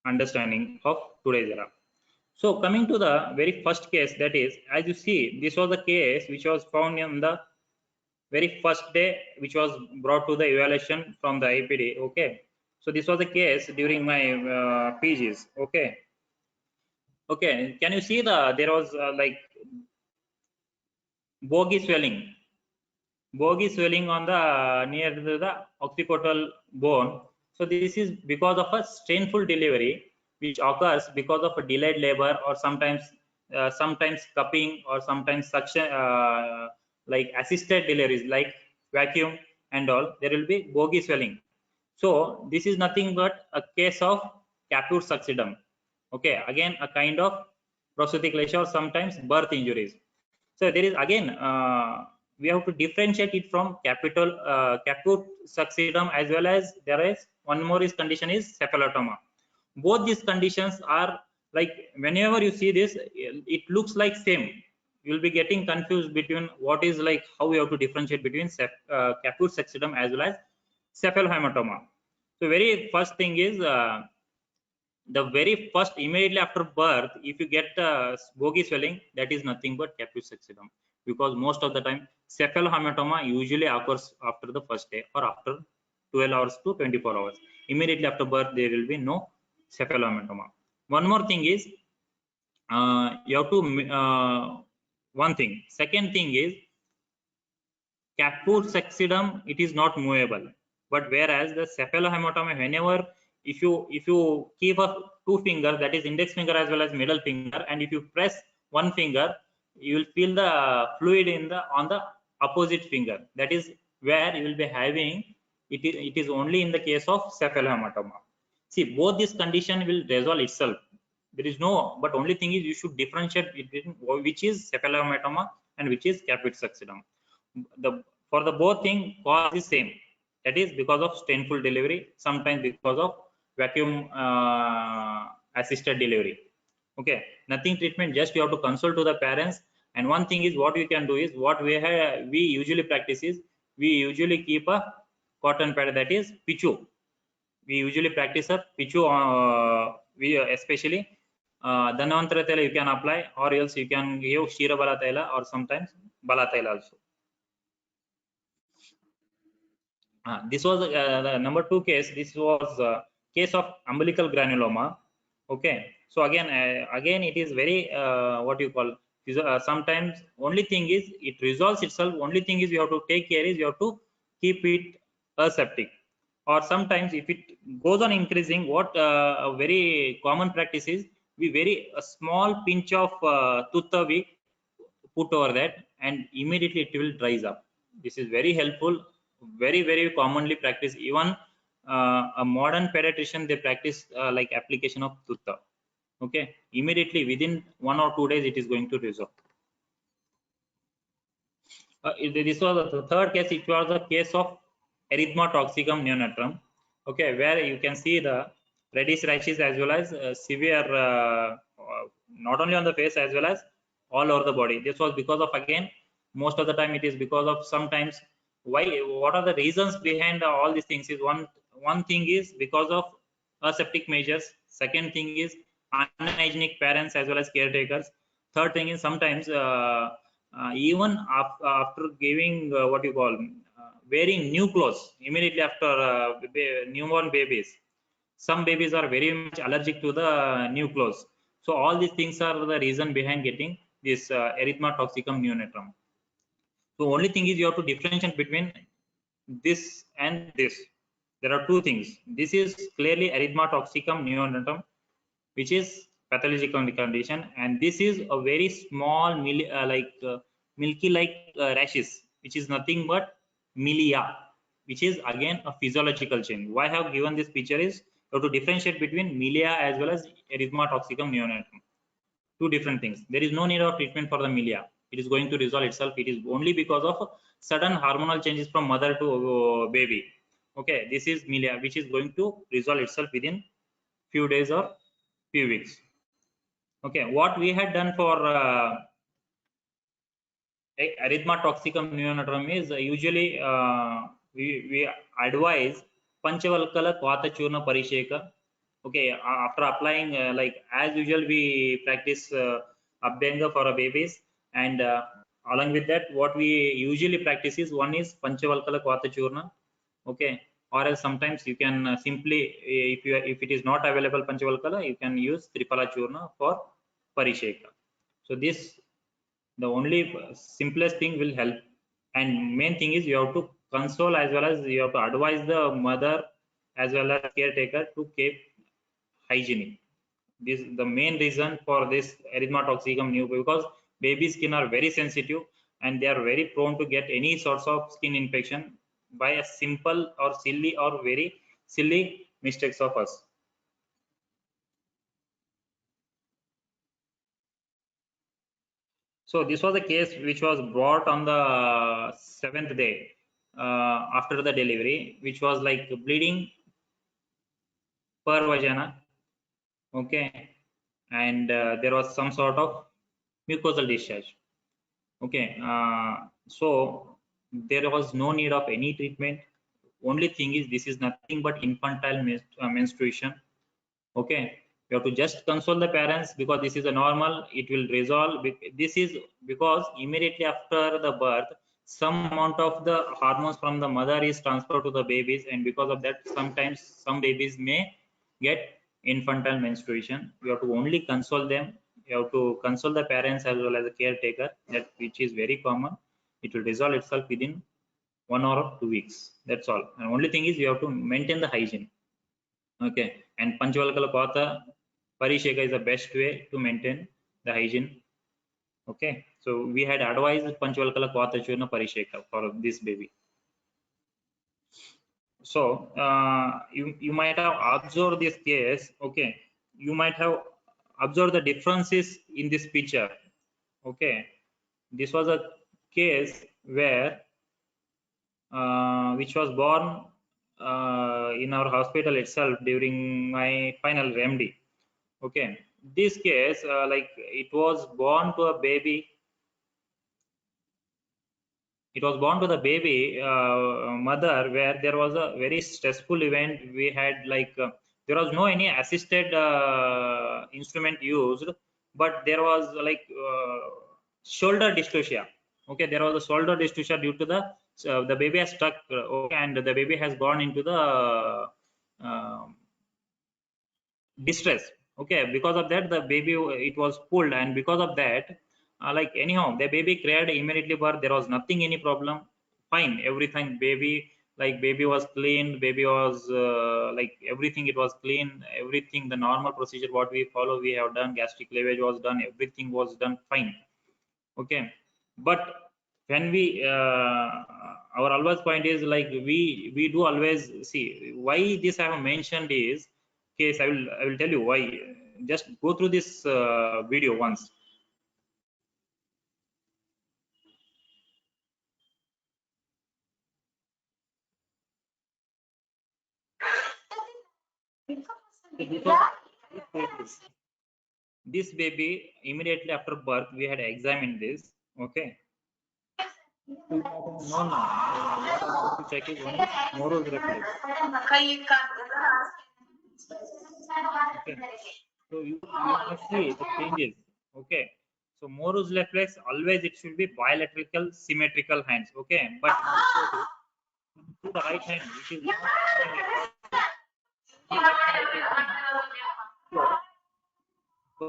understanding of today's era. So coming to the very first case, that is, as you see, this was the case which was found in the very first day, which was brought to the evaluation from the IPD. Okay, so this was the case during my PGs. Okay, can you see there was like bogey swelling on the near the occipital bone. So this is because of a strainful delivery which occurs because of a delayed labor, or sometimes cupping, or sometimes suction, like assisted deliveries like vacuum and all. There will be bogey swelling. So this is nothing but a case of caput succidum. Okay, again a kind of prosthetic lesion or sometimes birth injuries. So there is again we have to differentiate it from caput succidum, as well as there is one more is condition is cephalotoma. Both these conditions are like, whenever you see this, it looks like same. You will be getting confused between what is like, how we have to differentiate between caput succidum as well as cephalohematoma. So very first thing is the very first, immediately after birth, if you get bogey swelling, that is nothing but caput succidum, because most of the time cephalohematoma usually occurs after the first day or after 12 hours to 24 hours. Immediately after birth there will be no cephalohematoma. One more thing is you have to one thing. Second thing is caput succidum, it is not movable, but whereas the cephalohematoma, whenever if you keep a two finger, that is index finger as well as middle finger, and if you press one finger, you will feel the fluid on the opposite finger. That is where you will be having it. It is only in the case of cephalohematoma. See, both this condition will resolve itself. There is no, but only thing is you should differentiate between which is cephalohematoma and which is caput succidum. For the both thing, cause is same. That is because of strainful delivery, sometimes because of vacuum assisted delivery. Okay, nothing treatment, just you have to consult to the parents. And one thing is, what you can do is, what we usually practice is, we usually keep a cotton pad, that is pichu. We usually practice a pichu. We especially Dhanvantara Taila you can apply, or else you can give Shira Bala Taila or sometimes Bala Taila also. This was the number 2 case. This was case of umbilical granuloma. Okay, so again it is very what you call, sometimes only thing is it resolves itself. Only thing is you have to take care is you have to keep it aseptic, or sometimes if it goes on increasing, what a very common practice is, a small pinch of tutta we put over that, and immediately it will dries up. This is very helpful, very commonly practiced. Even a modern pediatrician, they practice like application of tutta. Okay, immediately within 1 or 2 days it is going to resolve. This was the third case. It was the case of erythema toxicum neonatrum. Okay, where you can see the reddish rashes as well as severe, not only on the face as well as all over the body. This was because of, again, most of the time it is because of, sometimes, why, what are the reasons behind all these things is, one thing is because of aseptic measures. Second thing is unhygienic parents as well as caretakers. Third thing is sometimes even after giving what you call wearing new clothes immediately after newborn babies, some babies are very much allergic to the new clothes. So all these things are the reason behind getting this erythema toxicum neonatum. So only thing is you have to differentiate between this and this. There are two things. This is clearly erythema toxicum neonatum, which is pathological condition, and this is a very small milky like rashes, which is nothing but milia, which is again a physiological change. Why I have given this picture is you have to differentiate between milia as well as erythema toxicum neonatum. Two different things. There is no need of treatment for the milia. It is going to resolve itself. It is only because of sudden hormonal changes from mother to baby. Okay, this is milia, which is going to resolve itself within few days or few weeks. Okay, what we had done for erythema toxicum neonatum is usually we advise panchavalkala kvata churna parisheka. Okay, after applying like as usual we practice abhyanga for our babies, and along with that what we usually practice is one is panchavalkala kvata churna. Okay, or else sometimes you can simply if it is not available panchavalkala, you can use triphala churna for parisheka. So this the only simplest thing will help, and main thing is you have to console as well as you have to advise the mother as well as caretaker to keep hygienic. This is the main reason for this erythema toxicum new, because baby skin are very sensitive and they are very prone to get any sorts of skin infection by a simple or silly or very silly mistakes of us. So this was a case which was brought on the 7th day after the delivery, which was like bleeding per vagina. Okay, and there was some sort of mucosal discharge. Okay, so there was no need of any treatment. Only thing is this is nothing but infantile menstruation. Okay, you have to just console the parents because this is a normal, it will resolve. This is because immediately after the birth some amount of the hormones from the mother is transferred to the babies, and because of that sometimes some babies may get infantile menstruation. You have to only console them, you have to console the parents as well as the caretaker, that which is very common. It will resolve itself within 1 or 2 weeks. That's all. And only thing is you have to maintain the hygiene. Okay, and Panchavalkala Kvata Parisheka is the best way to maintain the hygiene. Okay, so we had advised Panchavalkala Kvata Churna Parisheka for this baby. So you might have observed this case. Okay, you might have observed the differences in this picture. Okay, this was a case where which was born in our hospital itself during my final remedy. Okay, this case like it was born to a baby. It was born to the baby mother, where there was a very stressful event. We had like there was no any assisted instrument used, but there was like shoulder dystocia. Okay, there was a shoulder dystocia due to the baby has stuck, okay, and the baby has gone into the distress. Okay, because of that the baby it was pulled, and because of that like anyhow the baby cried immediately, but there was nothing any problem, fine everything. Baby like baby was clean, baby was like everything, it was clean, everything the normal procedure what we follow we have done, gastric lavage was done, everything was done fine. Okay, but when we our always point is like we do always see why this I have mentioned is case. I will tell you why. Just go through this video once. This baby immediately after birth we had examined this. Okay, No, no. What I'm going to check is only Moro's reflex. Okay. So you must see the changes. Okay. So Moro's reflex always it should be bilateral symmetrical hands. Okay. But to the right hand, it is not moving at all. Only left hand it is moving. So,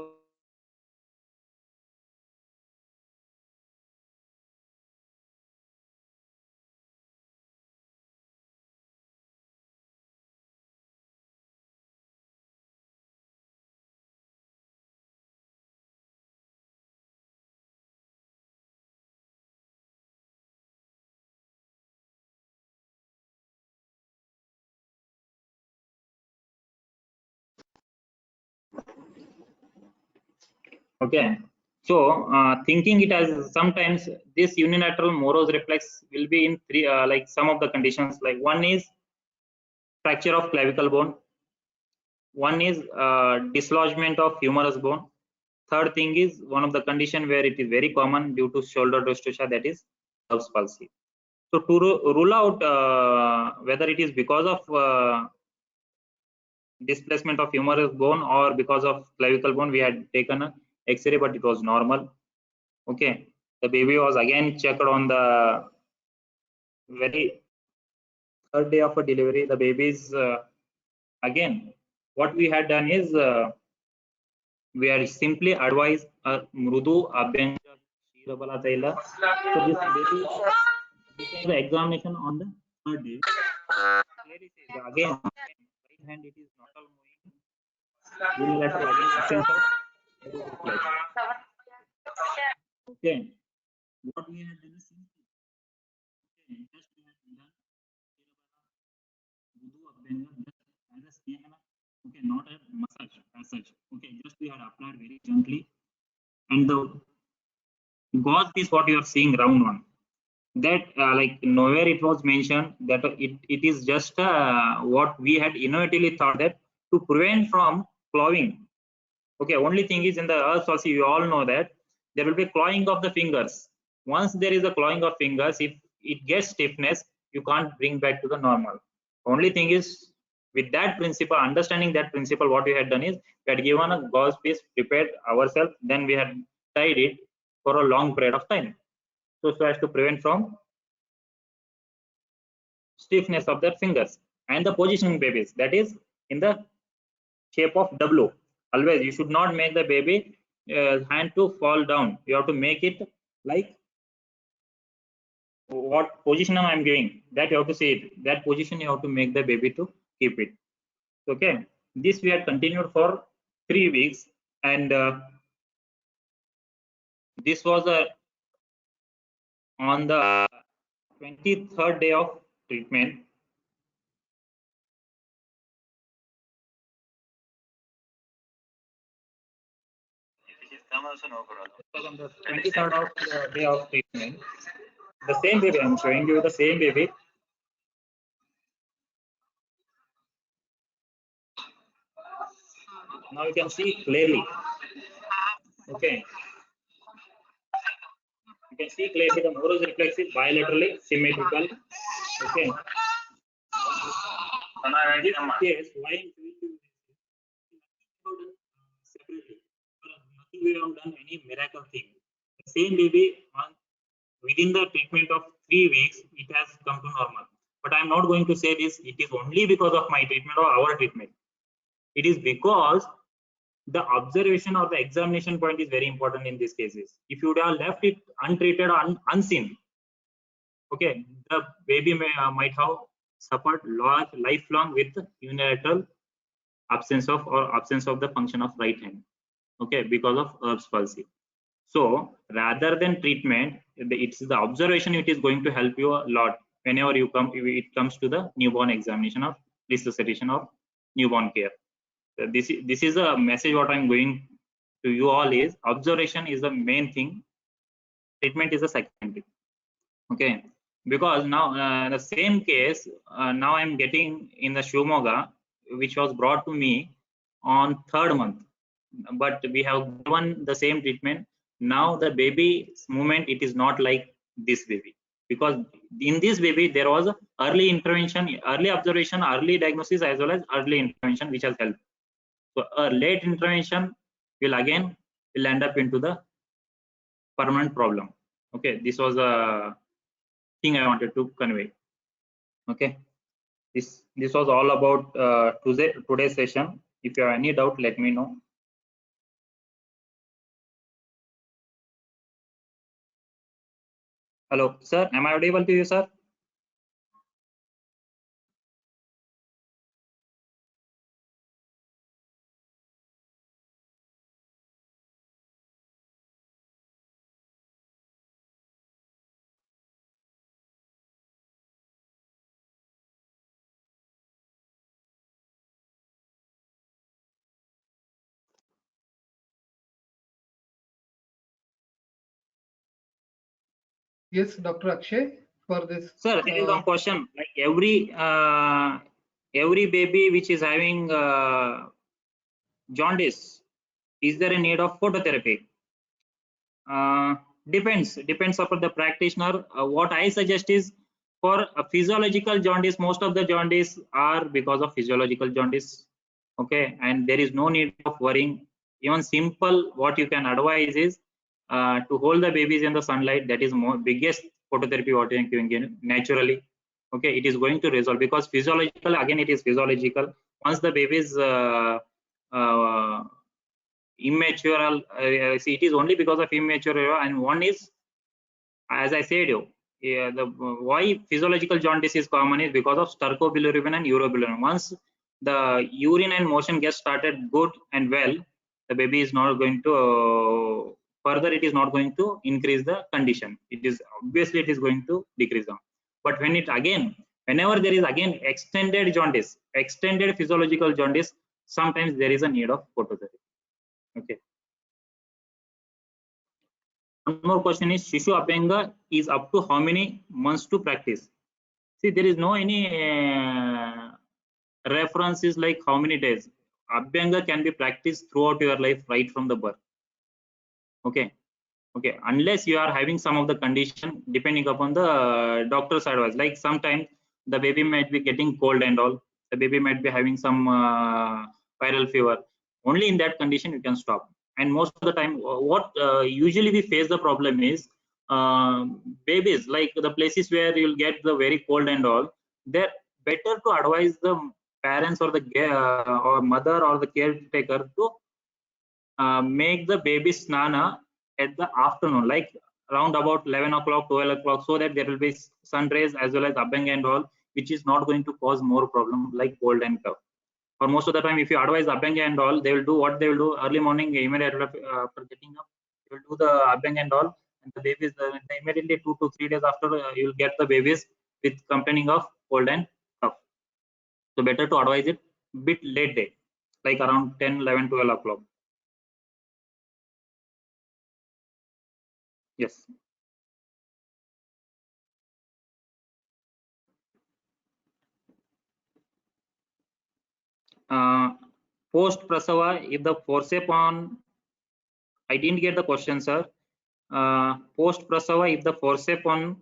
okay. So thinking it as sometimes this unilateral Moro's reflex will be in three like some of the conditions. Like one is fracture of clavicle bone. One is dislodgement of humerus bone. Third thing is one of the condition where it is very common due to shoulder dystocia, that is Erb's palsy. So to rule out whether it is because of displacement of humerus bone or because of clavicle bone, we had taken a X-ray, but it was normal. Okay, the baby was again checked on the very third day of a delivery. The baby is again. What we had done is we are simply advised Mrudu Abhyanga Shirabala Taila. So this baby, this is the examination on the third day. Clearly says again, right hand it is not all moving. Unilateral again absence of reflex. Okay, what we had done is simply okay, just we had done Mrudu Abhyanga just as a scan, okay, not a massage as such. Okay, just we had applied very gently, and the gauze is what you are seeing round one. That like nowhere it was mentioned that it is just what we had innovatively thought that to prevent from clawing. Okay, only thing is in the Erb's palsy you all know that there will be clawing of the fingers. Once there is a clawing of fingers, if it gets stiffness, you can't bring back to the normal. Only thing is with that principle, understanding that principle, what we had done is we had given a gauze piece, prepared ourselves, then we had tied it for a long period of time, so as to prevent from stiffness of their fingers. And the positioning babies, that is in the shape of W. Always you should not make the baby hand to fall down. You have to make it like what position I am giving, that you have to see it. That position you have to make the baby to keep it. Okay, this we had continued for 3 weeks, and this was on the 23rd day of treatment. On the 23rd of day of treatment, the same baby, I'm showing you the same baby. Now you can see clearly. Okay, you can see clearly the Moro's reflex is bilaterally symmetrical. Okay, in this case, why I'm showing you separately? Nothing we have done any miracle thing. The same baby within the treatment of 3 weeks, it has come to normal. But I'm not going to say this. It is only because of my treatment or our treatment. It is because the observation or the examination point is very important in these cases. If you would have left it untreated or unseen, okay, the baby might have suffered lifelong with unilateral absence of the function of right hand, okay, because of Erb's palsy. So rather than treatment, it's the observation it is going to help you a lot whenever it comes to the newborn examination of resuscitation of newborn care. This is a message what I'm going to you all is observation is the main thing, treatment is a secondary. Okay, because now the same case now I'm getting in the Shivamogga, which was brought to me on 3rd month, but we have given the same treatment. Now the baby's movement, it is not like this baby. because in this baby there was early intervention, early observation, early diagnosis, as well as early intervention, which has helped. So a late intervention will end up into the permanent problem. Okay, this was a thing I wanted to convey. Okay, this was all about today's session. If you have any doubt, let me know. Hello, sir. Am I audible to you, sir? Yes, Dr. Akshay, for this. Sir, there is one question. Like every baby which is having jaundice, is there a need of phototherapy? Depends upon the practitioner. What I suggest is, for a physiological jaundice, most of the jaundice are because of physiological jaundice. Okay, and there is no need of worrying. Even simple, what you can advise is to hold the babies in the sunlight. That is biggest phototherapy what you can give naturally. Okay, it is going to resolve, because physiological, again it is physiological. Once the babies immature, see, it is only because of immature, and one is, as I said, why physiological jaundice is common is because of stercobilirubin and urobilirubin. Once the urine and motion gets started good and well, the baby is not going to further, it is not going to increase the condition. It is obviously it is going to decrease them. But when it again, whenever there is again extended jaundice, extended physiological jaundice, sometimes there is a need of phototherapy. Okay. One more question is, Shishu Abhyanga is up to how many months to practice? See, there is no any references like how many days. Abhyanga can be practiced throughout your life, right from the birth. Okay. Okay, unless you are having some of the condition, depending upon the doctor's advice. Like sometimes the baby might be getting cold and all. The baby might be having some viral fever. Only in that condition you can stop. And most of the time, what usually we face the problem is babies, like the places where you'll get the very cold and all. They're better to advise the parents or the or mother or the caretaker to make the baby snana at the afternoon, like around about 11 o'clock, 12 o'clock, so that there will be sun rays as well as Abhyanga and all, which is not going to cause more problem like cold and cough. For most of the time, if you advise Abhyanga and all, they will do what they will do early morning, immediately after getting up, they will do the Abhyanga and all, and the babies immediately 2 to 3 days after you will get the babies with complaining of cold and cough. So better to advise it bit late day, like around 10, 11, 12 o'clock. Yes. Post prasava, if the forceps on, I didn't get the question, sir. Post prasava, if the forceps on,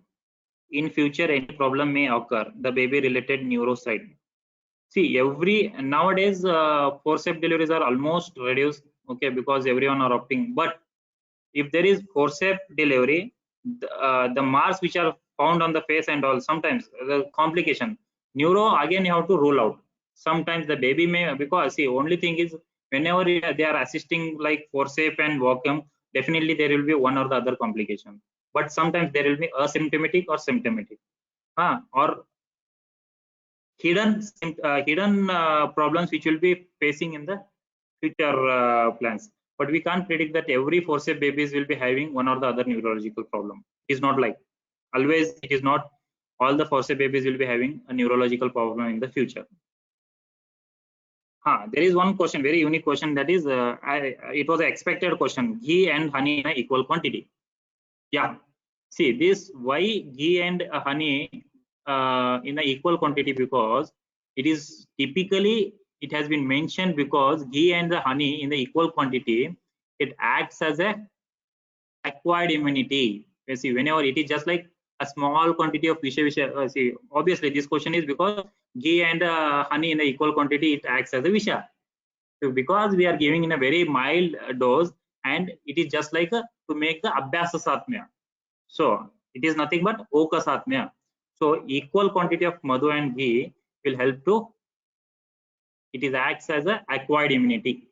in future any problem may occur, the baby related neuro side. See, nowadays forceps deliveries are almost reduced, okay, because everyone are opting. But if there is forceps delivery, the marks which are found on the face and all, sometimes the complication, neuro, again you have to rule out. Sometimes the baby may, because see, only thing is, whenever they are assisting like forceps and vacuum, definitely there will be one or the other complication. But sometimes there will be asymptomatic or symptomatic, or hidden problems which will be facing in the future plans. But we can't predict that every forceps babies will be having one or the other neurological problem. It's not like always. It is not all the forceps babies will be having a neurological problem in the future. There is one question, very unique question, that is, it was an expected question. Ghee and honey in an equal quantity. Yeah. See, this, why ghee and honey in an equal quantity? Because it is typically, it has been mentioned, because ghee and the honey in the equal quantity, it acts as a acquired immunity. You see, whenever it is just like a small quantity of see, obviously this question is because ghee and honey in a equal quantity, it acts as a visha. So because we are giving in a very mild dose, and it is just like to make the abhyasa satmya. So it is nothing but oka satmya. So equal quantity of madhu and ghee will help to, it is acts as a acquired immunity.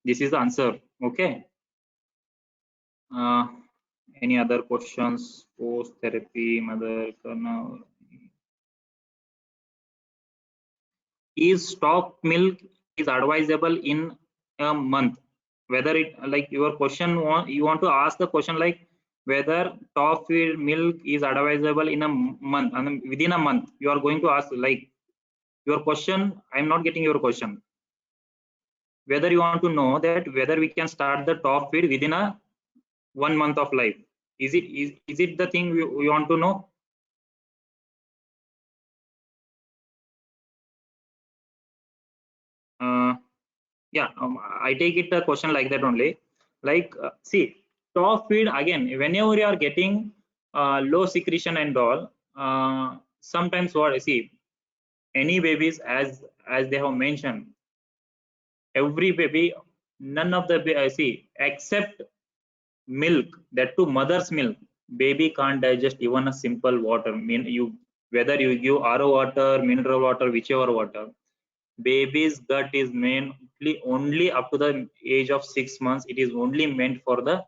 This is the answer. Okay. Any other questions? Post therapy, mother, Karna. Is stock milk is advisable in a month? Whether it, like your question, you want to ask the question like whether top feed milk is advisable in a month, and within a month you are going to ask, like your question. I'm not getting your question. Whether you want to know that whether we can start the top feed within a 1 month of life. Is it the thing we want to know? Yeah, I take it a question like that only. Like, see, top feed again, whenever you are getting low secretion and all, sometimes what I see, any babies, as they have mentioned, every baby, none of the I see except milk, that too mother's milk, baby can't digest even a simple water. Whether you give RO water, mineral water, whichever water, baby's gut is mainly only up to the age of 6 months. It is only meant for the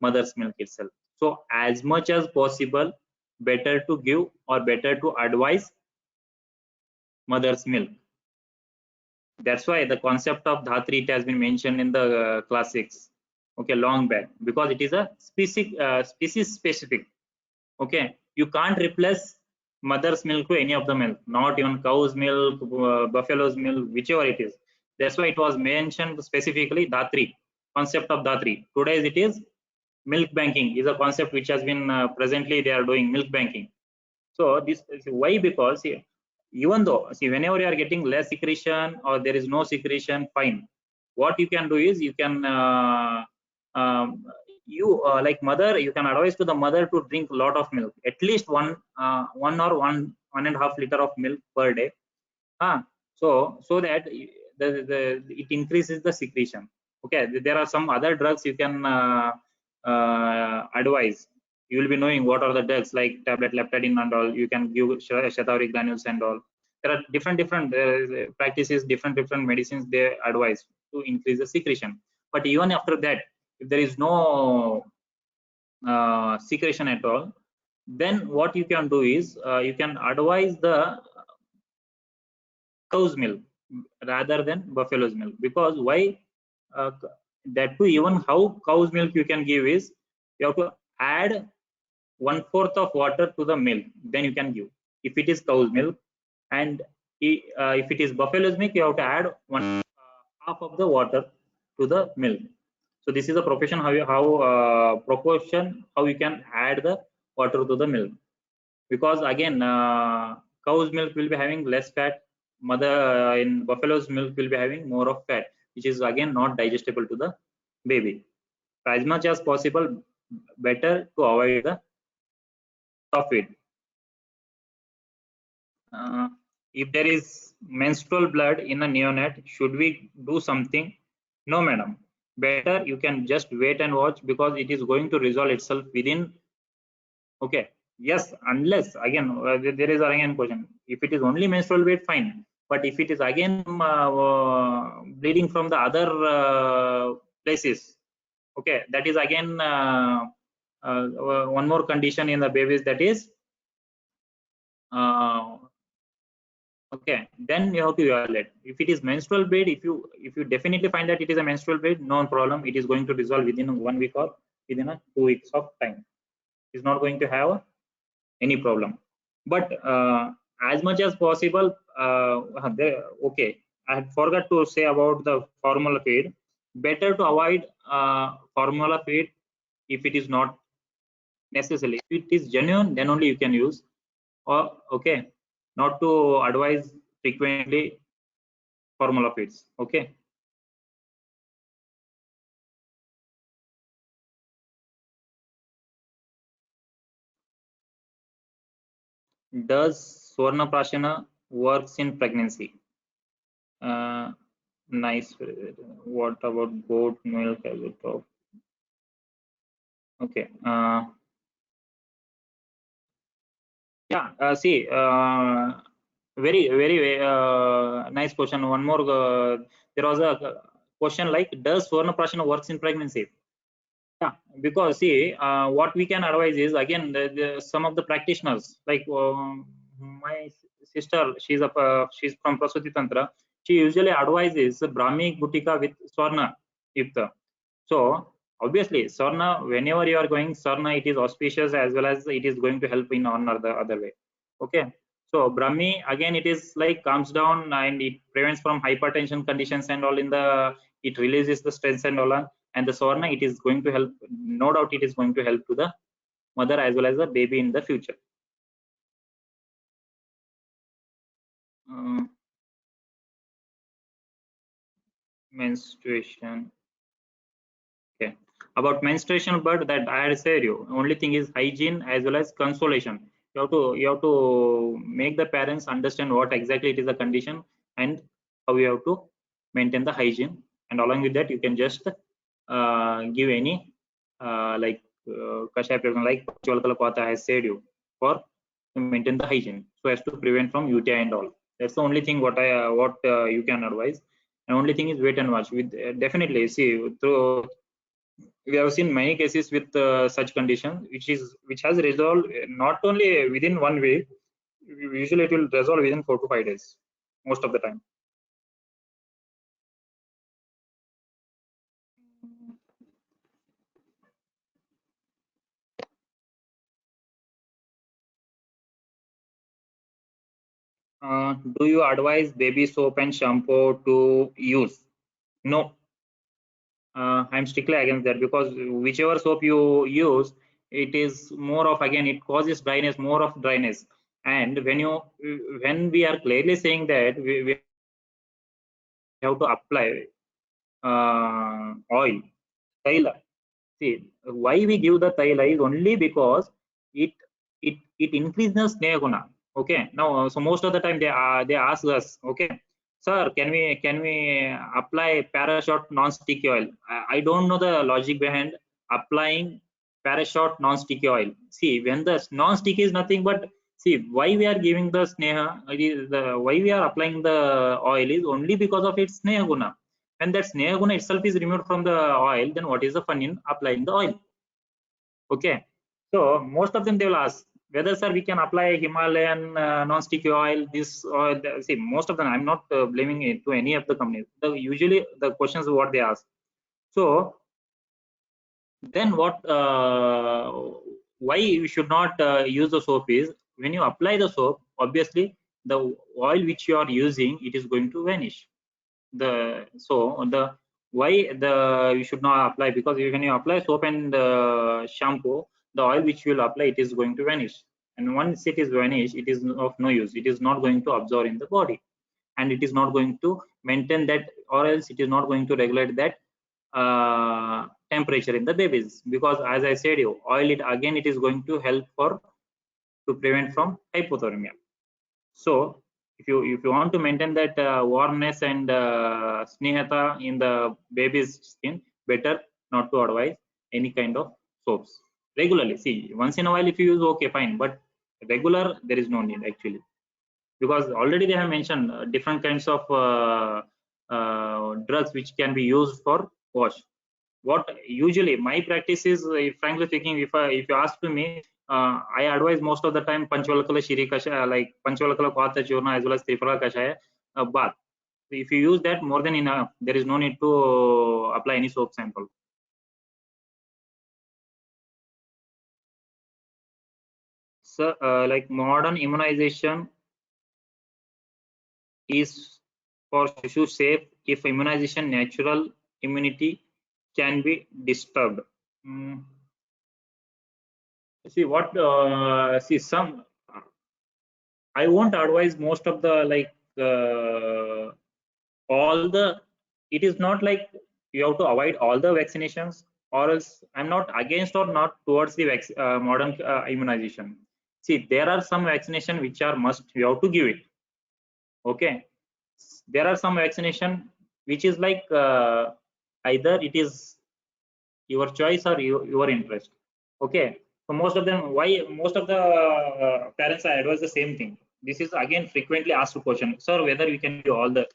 mother's milk itself. So as much as possible, better to give or better to advise mother's milk. That's why the concept of dhatri, it has been mentioned in the classics, okay, long back, because it is a species specific. Okay, you can't replace mother's milk to any of the milk, not even cow's milk, buffalo's milk, whichever it is. That's why it was mentioned specifically dhatri, concept of dhatri. Today it is milk banking is a concept which has been presently they are doing milk banking. So this is why, because even though whenever you are getting less secretion or there is no secretion, fine. What you can do is you can like mother, you can advise to the mother to drink a lot of milk, at least one or 1.5 liter of milk per day. So that it increases the secretion. Okay, there are some other drugs you can advise. You will be knowing what are the drugs like tablet leptidine and all. You can give shatavari granules and all. There are different practices, different medicines they advise to increase the secretion. But even after that, if there is no secretion at all, then what you can do is you can advise the cow's milk rather than buffalo's milk. Because why? That too, even how cow's milk you can give is you have to add 1/4 of water to the milk, then you can give, if it is cow's milk. And if it is buffalo's milk, you have to add half of the water to the milk. So this is a proportion how you can add the water to the milk. Because again, cow's milk will be having less fat, mother in buffalo's milk will be having more of fat, which is again not digestible to the baby. So as much as possible, better to avoid the top feed. If there is menstrual blood in a neonate, should we do something? No, madam. Better you can just wait and watch, because it is going to resolve itself within. Okay. Yes, unless again there is again question. If it is only menstrual bleed, fine. But if it is again bleeding from the other places, okay, that is again one more condition in the babies, that is okay, then you have to evaluate. If it is menstrual bleed, if you definitely find that it is a menstrual bleed, no problem, it is going to resolve within 1 week or within 2 weeks of time. It's not going to have any problem. But as much as possible, okay, I forgot to say about the formula feed. Better to avoid formula feed if it is not necessary. If it is genuine, then only you can use. Or okay, not to advise frequently formula feeds. Okay. Does Swarnaprashana works in pregnancy? Nice. What about goat milk as a top? Okay. Yeah. See. Very nice question. One more. There was a question like, does Swarnaprashana works in pregnancy? Yeah, because see, what we can advise is again some of the practitioners like my sister, she's from Prasuti Tantra. She usually advises Brahmi Gutika with Swarna Yukta. So obviously Swarna, whenever you are going Swarna, it is auspicious as well as it is going to help in one or the other way. Okay. So Brahmi again, it is like calms down and it prevents from hypertension conditions and all in the, it releases the stress and all. And the Swarna, it is going to help, no doubt it is going to help to the mother as well as the baby in the future. Menstruation. Okay. About menstruation, but that I had said you, only thing is hygiene as well as consolation. You have to make the parents understand what exactly it is the condition and how you have to maintain the hygiene. And along with that, you can just give any like kashaya preparation like Pachalakala has said you for to maintain the hygiene so as to prevent from UTI and all. That's the only thing what you can advise. And only thing is wait and watch. With definitely see through we have seen many cases with such condition which has resolved not only within 1 week. Usually it will resolve within 4 to 5 days most of the time. Do you advise baby soap and shampoo to use? No, I'm strictly against that because whichever soap you use, it is more of, again, it causes dryness, more of dryness. And when we are clearly saying that we have to apply oil, taila. See, why we give the taila is only because it it increases sneha guna. Okay. Now, so most of the time they ask us, okay, sir, can we apply Parashot non-sticky oil? I don't know the logic behind applying Parashot non-sticky oil. See, when the non-sticky is nothing but, see, why we are giving the sneha, it is why we are applying the oil is only because of its sneha guna. When that sneha guna itself is removed from the oil, then what is the fun in applying the oil? Okay. So most of them they will ask whether, sir, we can apply Himalayan non-sticky oil, this oil. See, most of them, I'm not blaming it to any of the companies. Usually the questions are what they ask. So then why you should not use the soap is, when you apply the soap, obviously the oil which you are using, it is going to vanish. Why you should not apply, because when you apply soap and shampoo, the oil which you will apply, it is going to vanish, and once it is vanished, it is of no use. It is not going to absorb in the body, and it is not going to maintain that, or else it is not going to regulate that temperature in the babies, because as I said you, oil, it is going to help to prevent from hypothermia. So if you want to maintain that warmness and snehata in the baby's skin, better not to advise any kind of soaps regularly. See, once in a while if you use, okay, fine, but regular there is no need actually, because already they have mentioned different kinds of drugs which can be used for wash. What usually my practice is, frankly speaking, if you ask to me, I advise most of the time Panchvalakala Shiri Kashaya, like Panchvalakala Kwata Churna as well as Trifala Kashaya bath. If you use that, more than enough. There is no need to apply any soap sample. So, like modern immunization is for Shishu safe if immunization natural immunity can be disturbed. See what some, I won't advise most of the like all the, it is not like you have to avoid all the vaccinations, or else I'm not against or not towards the modern immunization. See, there are some vaccination which are must, you have to give it. Okay, there are some vaccination which is like either it is your choice or your interest. Okay, so most of them, why most of the parents are advise the same thing. This is again frequently asked question, sir, whether we can do all the.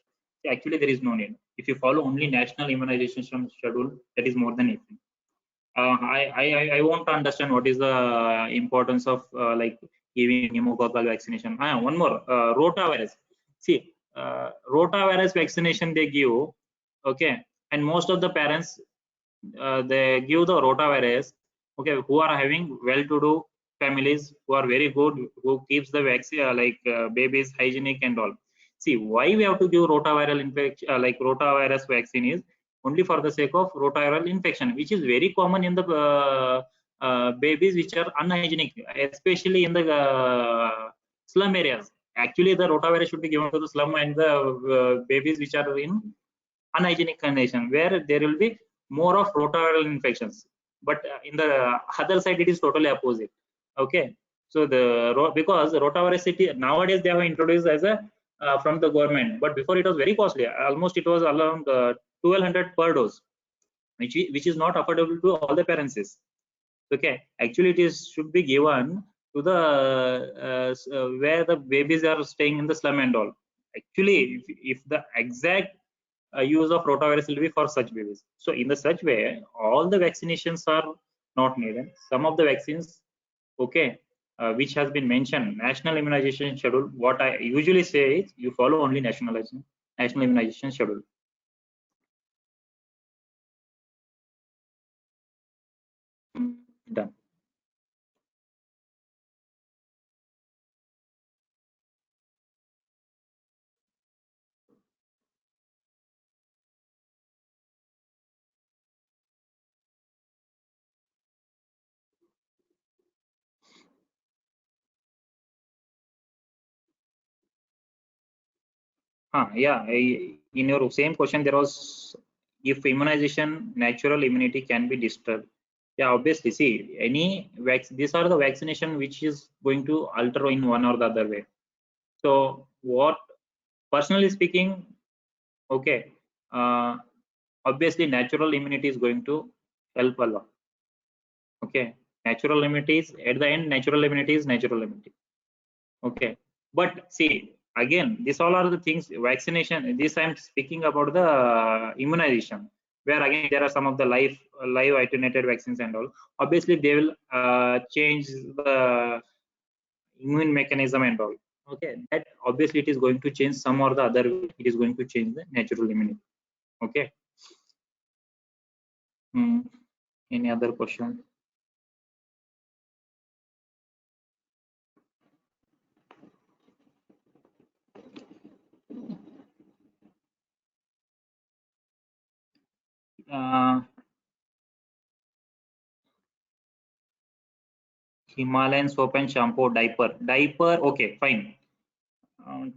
Actually, there is no need. If you follow only national immunization schedule, that is more than enough. I want to understand what is the importance of like giving pneumococcal vaccination. One more, rotavirus. See, rotavirus vaccination they give, okay, and most of the parents they give the rotavirus, okay, who are having well-to-do families, who are very good, who keeps the vaccine babies hygienic and all. See, why we have to give rotaviral infection like rotavirus vaccine is only for the sake of rotaviral infection, which is very common in the babies which are unhygienic, especially in the slum areas. Actually, the rotavirus should be given to the slum and the babies which are in unhygienic condition, where there will be more of rotaviral infections. But in the other side, it is totally opposite. Okay, so because rotavirus nowadays they have introduced as a from the government, but before it was very costly. Almost it was around 1200 per dose, which is not affordable to all the parents. Okay, actually it is should be given to the where the babies are staying in the slum and all. Actually, if the exact use of rotavirus will be for such babies. So in the such way, all the vaccinations are not needed. Some of the vaccines, okay, which has been mentioned, national immunization schedule. What I usually say is you follow only national immunization schedule. Done. Yeah, in your same question, there was if immunization, natural immunity can be disturbed. Yeah, obviously, see, these are the vaccination which is going to alter in one or the other way. So, what, personally speaking, okay, obviously, natural immunity is going to help a lot. Okay, natural immunity is at the end, natural immunity is natural immunity. Okay, but see, again, these all are the things, vaccination, this I'm speaking about the immunization, where again there are some of the live attenuated vaccines and all. Obviously they will change the immune mechanism and all. Okay, that obviously it is going to change some or the other way. It is going to change the natural immunity. Okay. Any other question? Himalayan soap and shampoo, diaper. Okay, fine.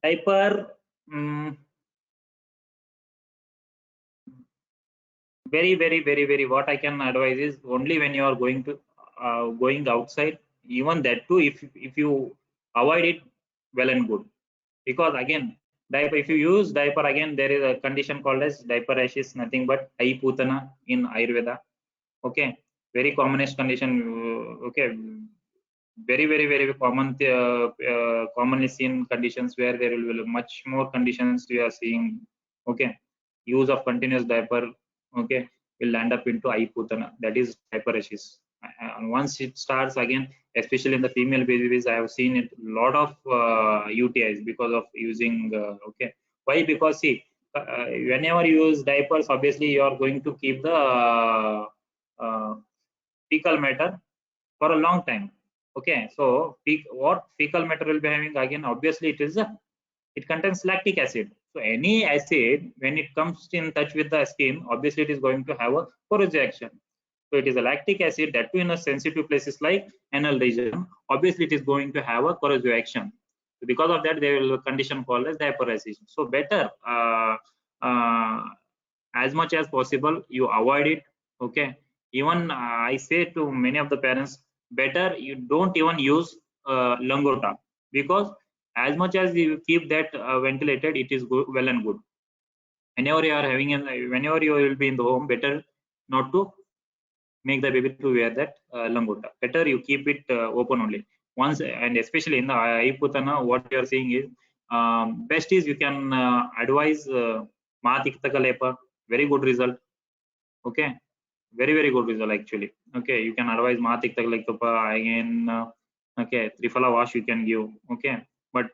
Diaper, very, what I can advise is only when you are going to going outside, even that too, if you avoid it, well and good. Because again, diaper, if you use diaper, again there is a condition called as diaper rash, is nothing but aiputana in Ayurveda. Okay, very commonest condition. Okay, very common, commonly seen conditions where there will be much more conditions we are seeing. Okay, use of continuous diaper, okay, will land up into aiputana, that is diaper rashes. And once it starts again, especially in the female babies, I have seen it lot of UTIs because of using. Okay, why? Because see, whenever you use diapers, obviously you are going to keep the fecal matter for a long time. Okay, so what fecal matter will be having again? Obviously, it contains lactic acid. So any acid, when it comes in touch with the skin, obviously it is going to have a corrosive action. So it is a lactic acid that too in a sensitive places like anal region. Obviously, it is going to have a corrosive action. So because of that, there will be a condition called as diaperization. So better, as much as possible, you avoid it. Okay. Even I say to many of the parents, better you don't even use Langota, because as much as you keep that ventilated, it is well and good. Whenever you are having whenever you will be in the home, better not to make the baby to wear that langota. Better you keep it open only once, and especially in the Aiputana, what you are saying is best is you can advise Matiktakalepa, very good result. Okay, very good result actually. Okay, you can advise Matiktakalepa again. Okay, Triphala wash you can give. Okay, but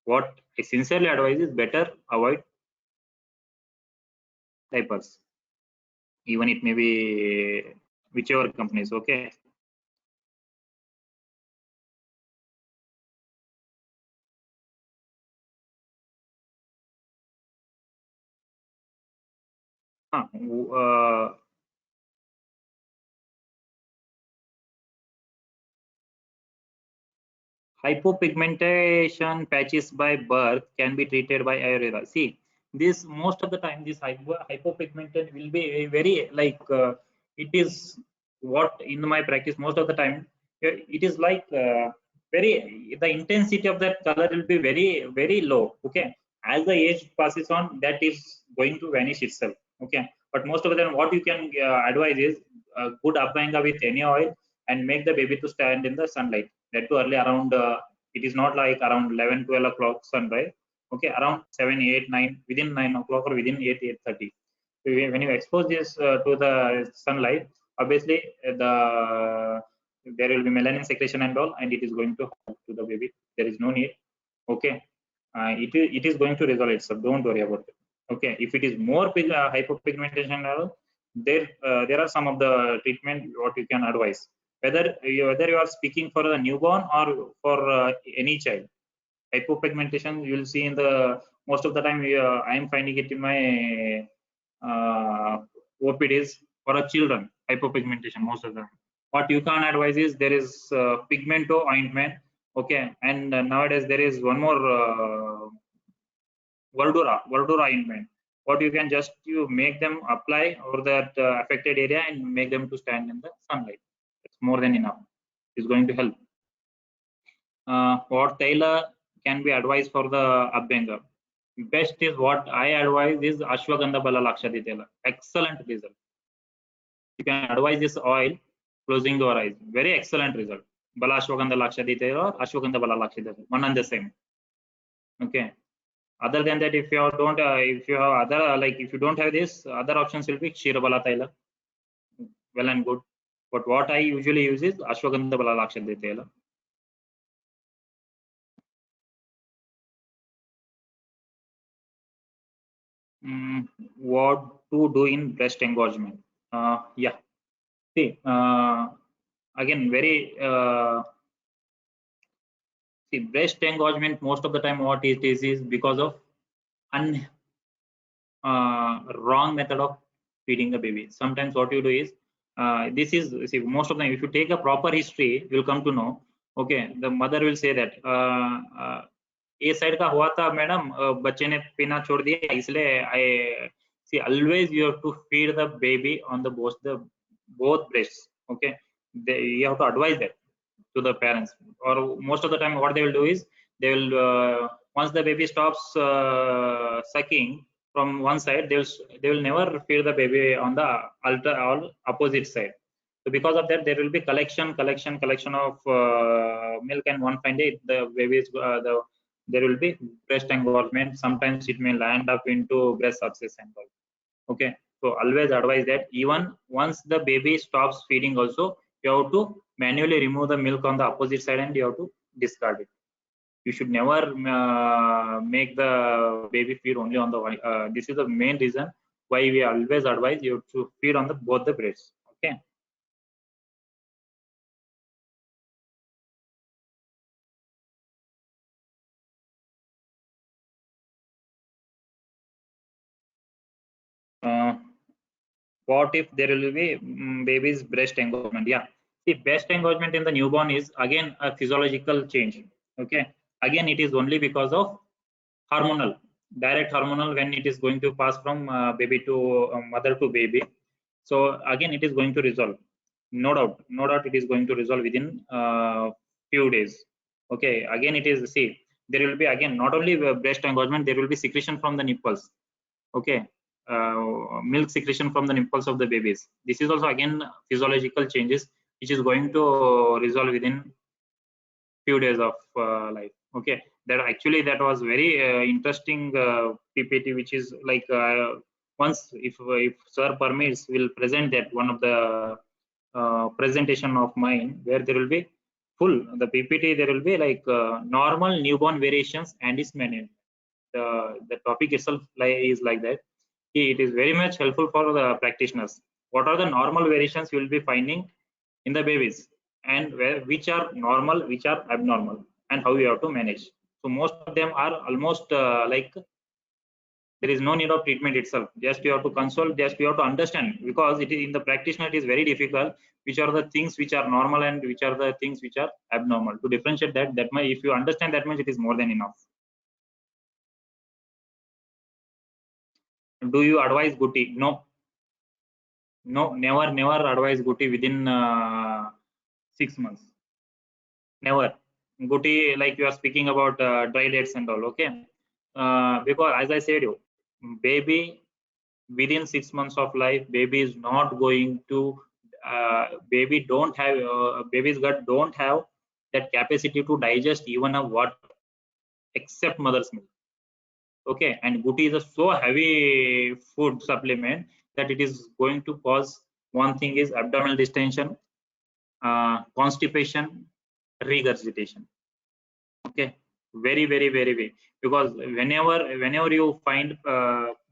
what I sincerely advise is better avoid diapers, even it may be whichever companies. Okay, hypopigmentation patches by birth can be treated by Ayurveda. See, this most of the time this hypopigmentation will be very like it is what in my practice most of the time it is like very the intensity of that color will be very low. Okay, as the age passes on, that is going to vanish itself. Okay, but most of the time what you can advise is good abhyanga with any oil and make the baby to stand in the sunlight. That too early around it is not like around 11-12 o'clock sunrise. Okay, around 7 8 9, within 9 o'clock or within 8 8:30. When you expose this to the sunlight, obviously there will be melanin secretion and all, and it is going to help to the baby. There is no need. Okay, it is going to resolve itself, don't worry about it. Okay, if it is more hypopigmentation level, there are some of the treatment what you can advise, whether you are speaking for the newborn or for any child. Hypopigmentation you will see in the most of the time I am finding it in my OPDs for a children. Hypopigmentation most of the time. What you can advise is there is pigmento ointment. Okay, and nowadays there is one more Verdura ointment. What you can just you make them apply over that affected area and make them to stand in the sunlight. It's more than enough. It's going to help. What Taylor can be advised for the abhyanga. Best is what I advise is Ashwagandha Bala Lakshadi Taila. Excellent result. You can advise this oil closing your eyes. Very excellent result. Bala Ashwagandha Lakshadi Taila or Ashwagandha Bala Lakshadi Taila. One and the same. Okay. Other than that, if you don't, if you have other like if you don't have this, other options will be Ksheerabala Taila. Well and good. But what I usually use is Ashwagandha Bala Lakshadi Taila. What to do in breast engorgement? Yeah. See, again, very see breast engorgement. Most of the time, what it is because of wrong method of feeding the baby. Sometimes what you do is this is see most of the time if you take a proper history, you'll come to know. Okay, the mother will say that ये side का हुआ था madam, बच्चे ने पीना छोड़ दिया इसलिए I see always you have to feed the baby on the both breasts. Okay, you have to advise that to the parents, or most of the time what they will do is they will once the baby stops sucking from one side, they will never feed the baby on the opposite side. So because of that, there will be collection of milk, and one fine day the baby is there will be breast engorgement. Sometimes it may land up into breast abscess and all. Okay, so always advise that even once the baby stops feeding also, you have to manually remove the milk on the opposite side and you have to discard it. You should never make the baby feed only on the this is the main reason why we always advise you to feed on both the breasts. Okay. What if there will be baby's breast engorgement? Yeah, see, breast engorgement in the newborn is again a physiological change. Okay, again it is only because of direct hormonal when it is going to pass from baby to mother to baby. So again it is going to resolve, no doubt it is going to resolve within few days. Okay, again it is, see, there will be again not only breast engorgement, there will be secretion from the nipples. Okay, milk secretion from the nipples of the babies. This is also again physiological changes which is going to resolve within few days of life. Okay, that actually that was very interesting PPT, which is like once if sir permits, will present that one of the presentation of mine where there will be full the PPT. There will be like normal newborn variations and its management. The topic itself is like that. It is very much helpful for the practitioners. What are the normal variations you will be finding in the babies, and which are normal, which are abnormal, and how you have to manage. So most of them are almost like there is no need of treatment itself. Just you have to consult, just you have to understand, because it is in the practitioner it is very difficult which are the things which are normal and which are the things which are abnormal. To differentiate that much, if you understand that much, it is more than enough. Do you advise Guti? No, never advise Guti within 6 months. Never. Guti, like you are speaking about dry dates and all, okay? Because as I said you, baby within 6 months of life, baby is not going to, baby's gut don't have that capacity to digest even a water except mother's milk. Okay, and Guti is a so heavy food supplement that it is going to cause, one thing is abdominal distension, constipation, regurgitation. Okay, very, because whenever you find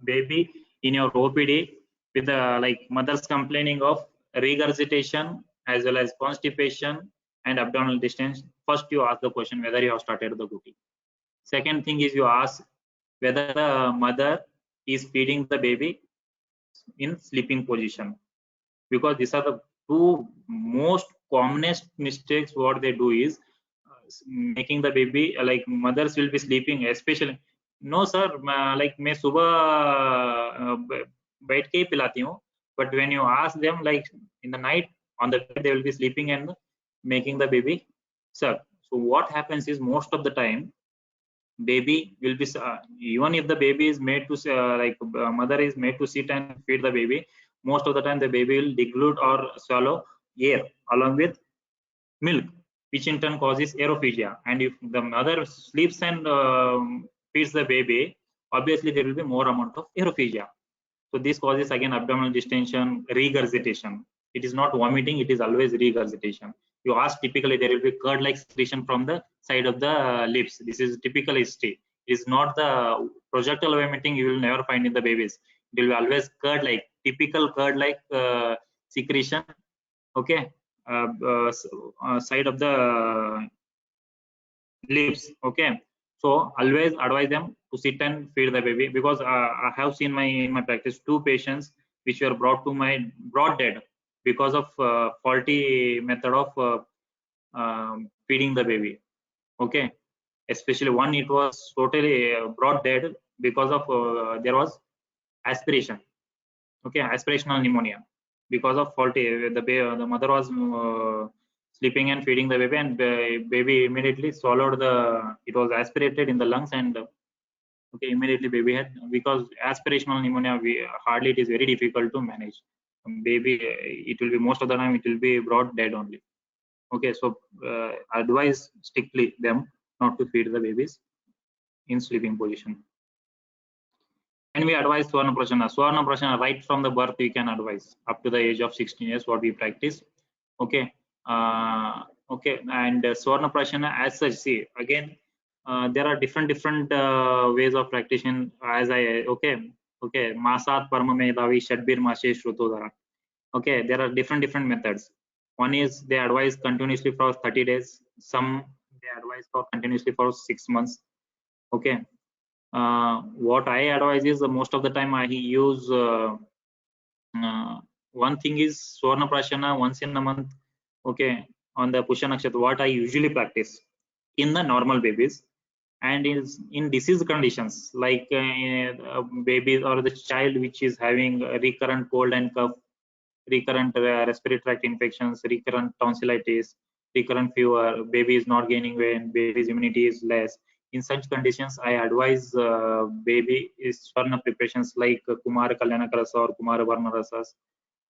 baby in your OPD with like mothers complaining of regurgitation as well as constipation and abdominal distension, first you ask the question whether you have started the Guti. Second thing is you ask whether the mother is feeding the baby in sleeping position, because these are the two most commonest mistakes. What they do is making the baby like mothers will be sleeping, especially, no sir, like मैं सुबह बैठ के ही पिलाती हूँ, but when you ask them like in the night on the bed, they will be sleeping and making the baby suck. So what happens is most of the time baby will be even if the baby is made to mother is made to sit and feed the baby, most of the time the baby will deglute or swallow air along with milk, which in turn causes aerophagia. And if the mother sleeps and feeds the baby, obviously there will be more amount of aerophagia. So this causes again abdominal distension, regurgitation. It is not vomiting, it is always regurgitation. You ask, typically there will be curd-like secretion from the side of the lips. This is typical history. It is not the projectile vomiting you will never find in the babies. It will be always curd-like, typical curd-like secretion. Okay, side of the lips. Okay, so always advise them to sit and feed the baby, because I have seen in my practice 2 patients which were brought dead because of faulty method of feeding the baby. Okay, especially one, it was totally brought dead because of there was aspiration. Okay, aspirational pneumonia because of faulty. The mother was sleeping and feeding the baby, and baby immediately swallowed it was aspirated in the lungs, and okay, immediately baby had, because aspirational pneumonia, hardly it is very difficult to manage. Baby, it will be most of the time it will be brought dead only. Okay, so advise strictly them not to feed the babies in sleeping position. And we advise Swarna Prashana right from the birth. We can advise up to the age of 16 years what we practice. Okay, okay, and Swarna Prashana as such, see again there are different ways of practicing. As I okay, Masat Parma Medavi Shadbir Mashe Shrutodhara. Okay, there are different methods. One is they advise continuously for 30 days. Some they advise for continuously for 6 months. Okay. What I advise is most of the time I use one thing is Swarna Prashana once in a month. Okay, on the Pusha Nakshatra, what I usually practice in the normal babies, and is in disease conditions like babies or the child which is having recurrent cold and cough, recurrent respiratory tract infections, recurrent tonsillitis, recurrent fever, baby is not gaining weight, baby's immunity is less. In such conditions, I advise baby is Swarna preparations like Kumara Kalyanaka Rasa or Kumara Varna Rasas.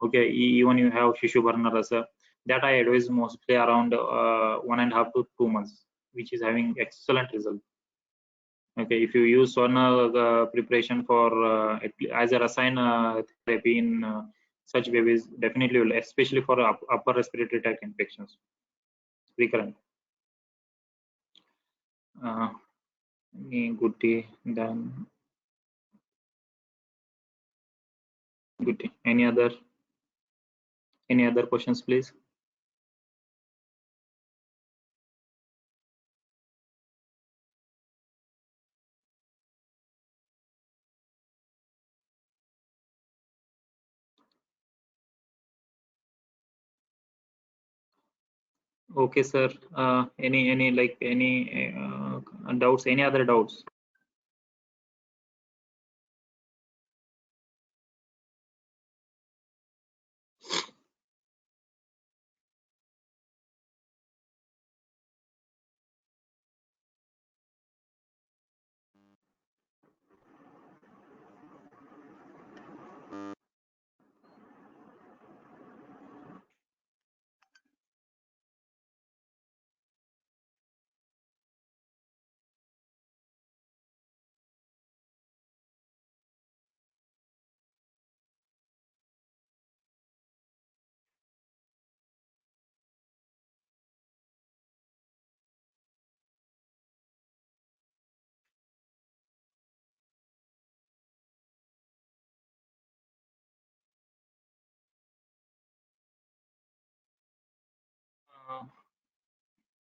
Okay, even you have Shishu Varna Rasa. That I advise mostly around 1.5 to 2 months, which is having excellent result. Okay, if you use Swarna preparation for as a Rasayana therapy in such babies, definitely will, especially for upper respiratory tract infections, recurrent. Good tea, then good tea. Any other questions, please? Okay, sir. Any doubts? Any other doubts?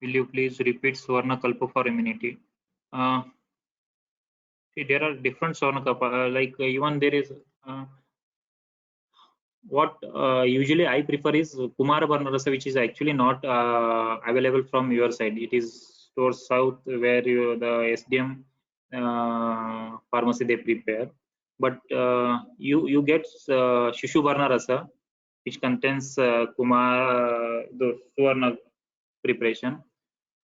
Will you please repeat Swarna Kalpa for immunity? See, there are different Swarna Kalpa. Even there is what usually I prefer is Kumara Varna Rasa, which is actually not available from your side. It is stored south where the SDM pharmacy they prepare. But you get Shishu Varna Rasa, which contains the Swarna preparation.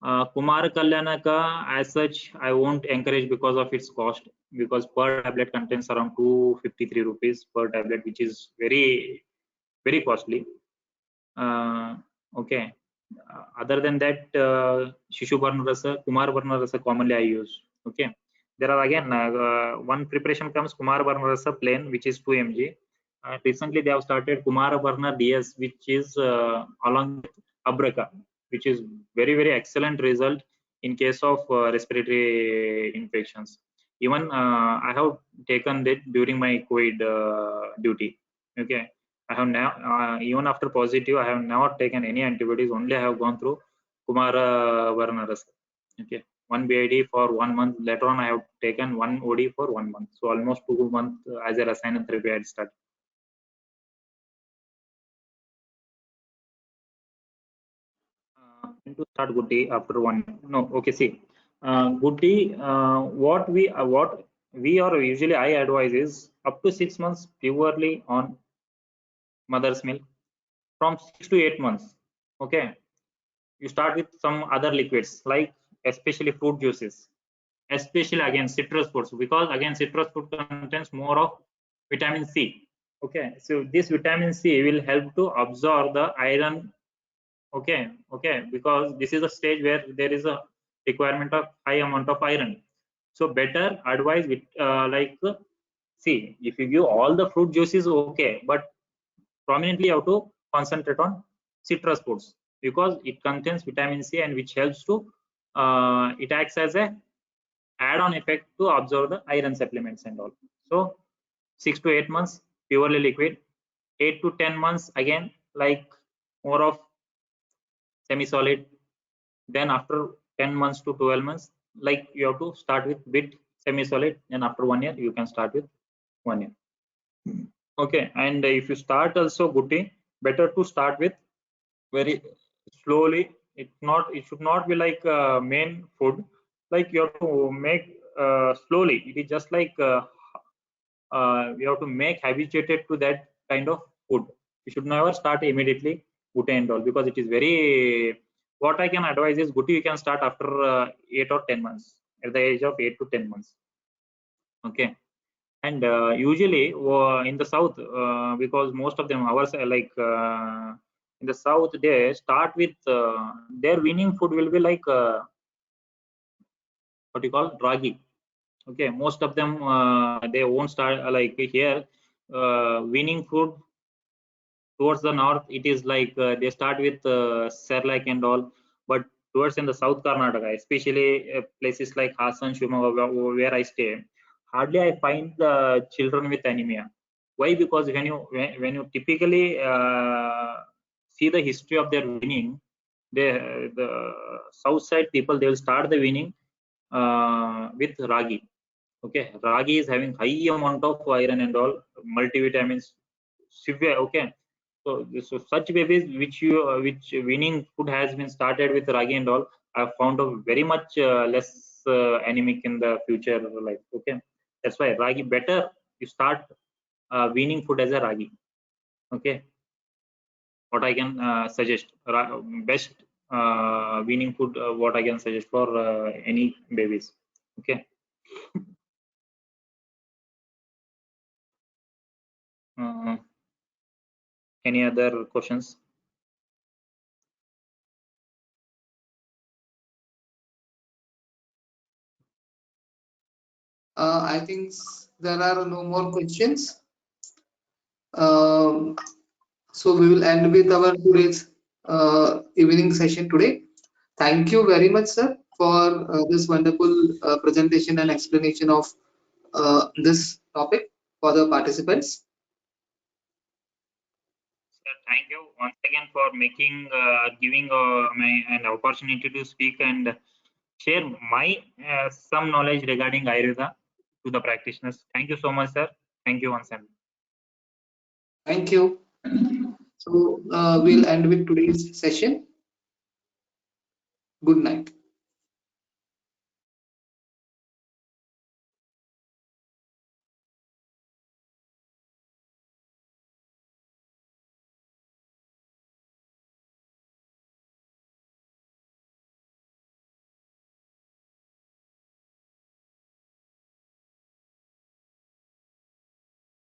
Kumara Kalyanaka as such, I won't encourage because of its cost, because per tablet contains around 253 rupees per tablet, which is very costly. Okay. Other than that, Shishu Varna Rasa, Kumar Varna Rasa commonly I use. Okay. There are again one preparation comes Kumar Varna Rasa plain, which is 2 mg. Recently they have started Kumara Varna DS, which is along with Abraka, which is very excellent result in case of respiratory infections. Even I have taken it during my COVID duty. Okay. I have now, even after positive, I have never taken any antibiotics. Only I have gone through Kumara Varna Rasa. Okay, one BID for 1 month. Later on, I have taken one OD for 1 month. So almost 2 months as a Rasayana therapy I had started. To start good tea after 1 year. No, okay. See, good tea. What we or usually I advise is up to 6 months purely on mother's milk. From 6 to 8 months. Okay, you start with some other liquids like especially fruit juices, especially again citrus fruits, because again citrus fruit contains more of vitamin C. Okay, so this vitamin C will help to absorb the iron. Okay, because this is a stage where there is a requirement of high amount of iron. So better advice with see, if you give all the fruit juices, okay, but prominently you have to concentrate on citrus fruits because it contains vitamin C and which helps to it acts as a add-on effect to absorb the iron supplements and all. So 6 to 8 months purely liquid, 8 to 10 months again like more of semi-solid. Then after 10 months to 12 months, like you have to start with bit semi-solid, and after 1 year you can start with 1 year. Okay, and if you start also good tea, better to start with very slowly. It should not be like main food, like you have to make slowly. It is just like you have to make habituated to that kind of food. You should never start immediately good and all, because it is very what I can advise is Gutti, you can start after 8 or 10 months, at the age of 8 to 10 months. Okay. And usually in the south, because most of them ours like in the south, they start with their winning food will be like what you call ragi. Okay, most of them they won't start like here. Winning food towards the north, it is like they start with Serlak and all, but towards in the South Karnataka, especially places like Hassan, Shimoga, where I stay, hardly I find the children with anemia. Why? Because when you typically see the history of their winning, the south side people, they will start the winning with ragi. Okay, ragi is having high amount of iron and all, multivitamins, severe. Okay, so such babies which winning food has been started with ragi and all, I found out very much less anemic in the future life. Okay, that's why ragi better you start weaning food as a ragi. Okay, what I can suggest, best weaning food, what I can suggest for any babies. Okay. Any other questions? I think there are no more questions. So we will end with our today's evening session today. Thank you very much, sir, for this wonderful presentation and explanation of this topic for the participants. Sir, thank you once again for making giving my an opportunity to speak and share my some knowledge regarding Ayurveda to the practitioners. Thank you so much, sir. Thank you once again. Thank you. So we'll end with today's session. Good night.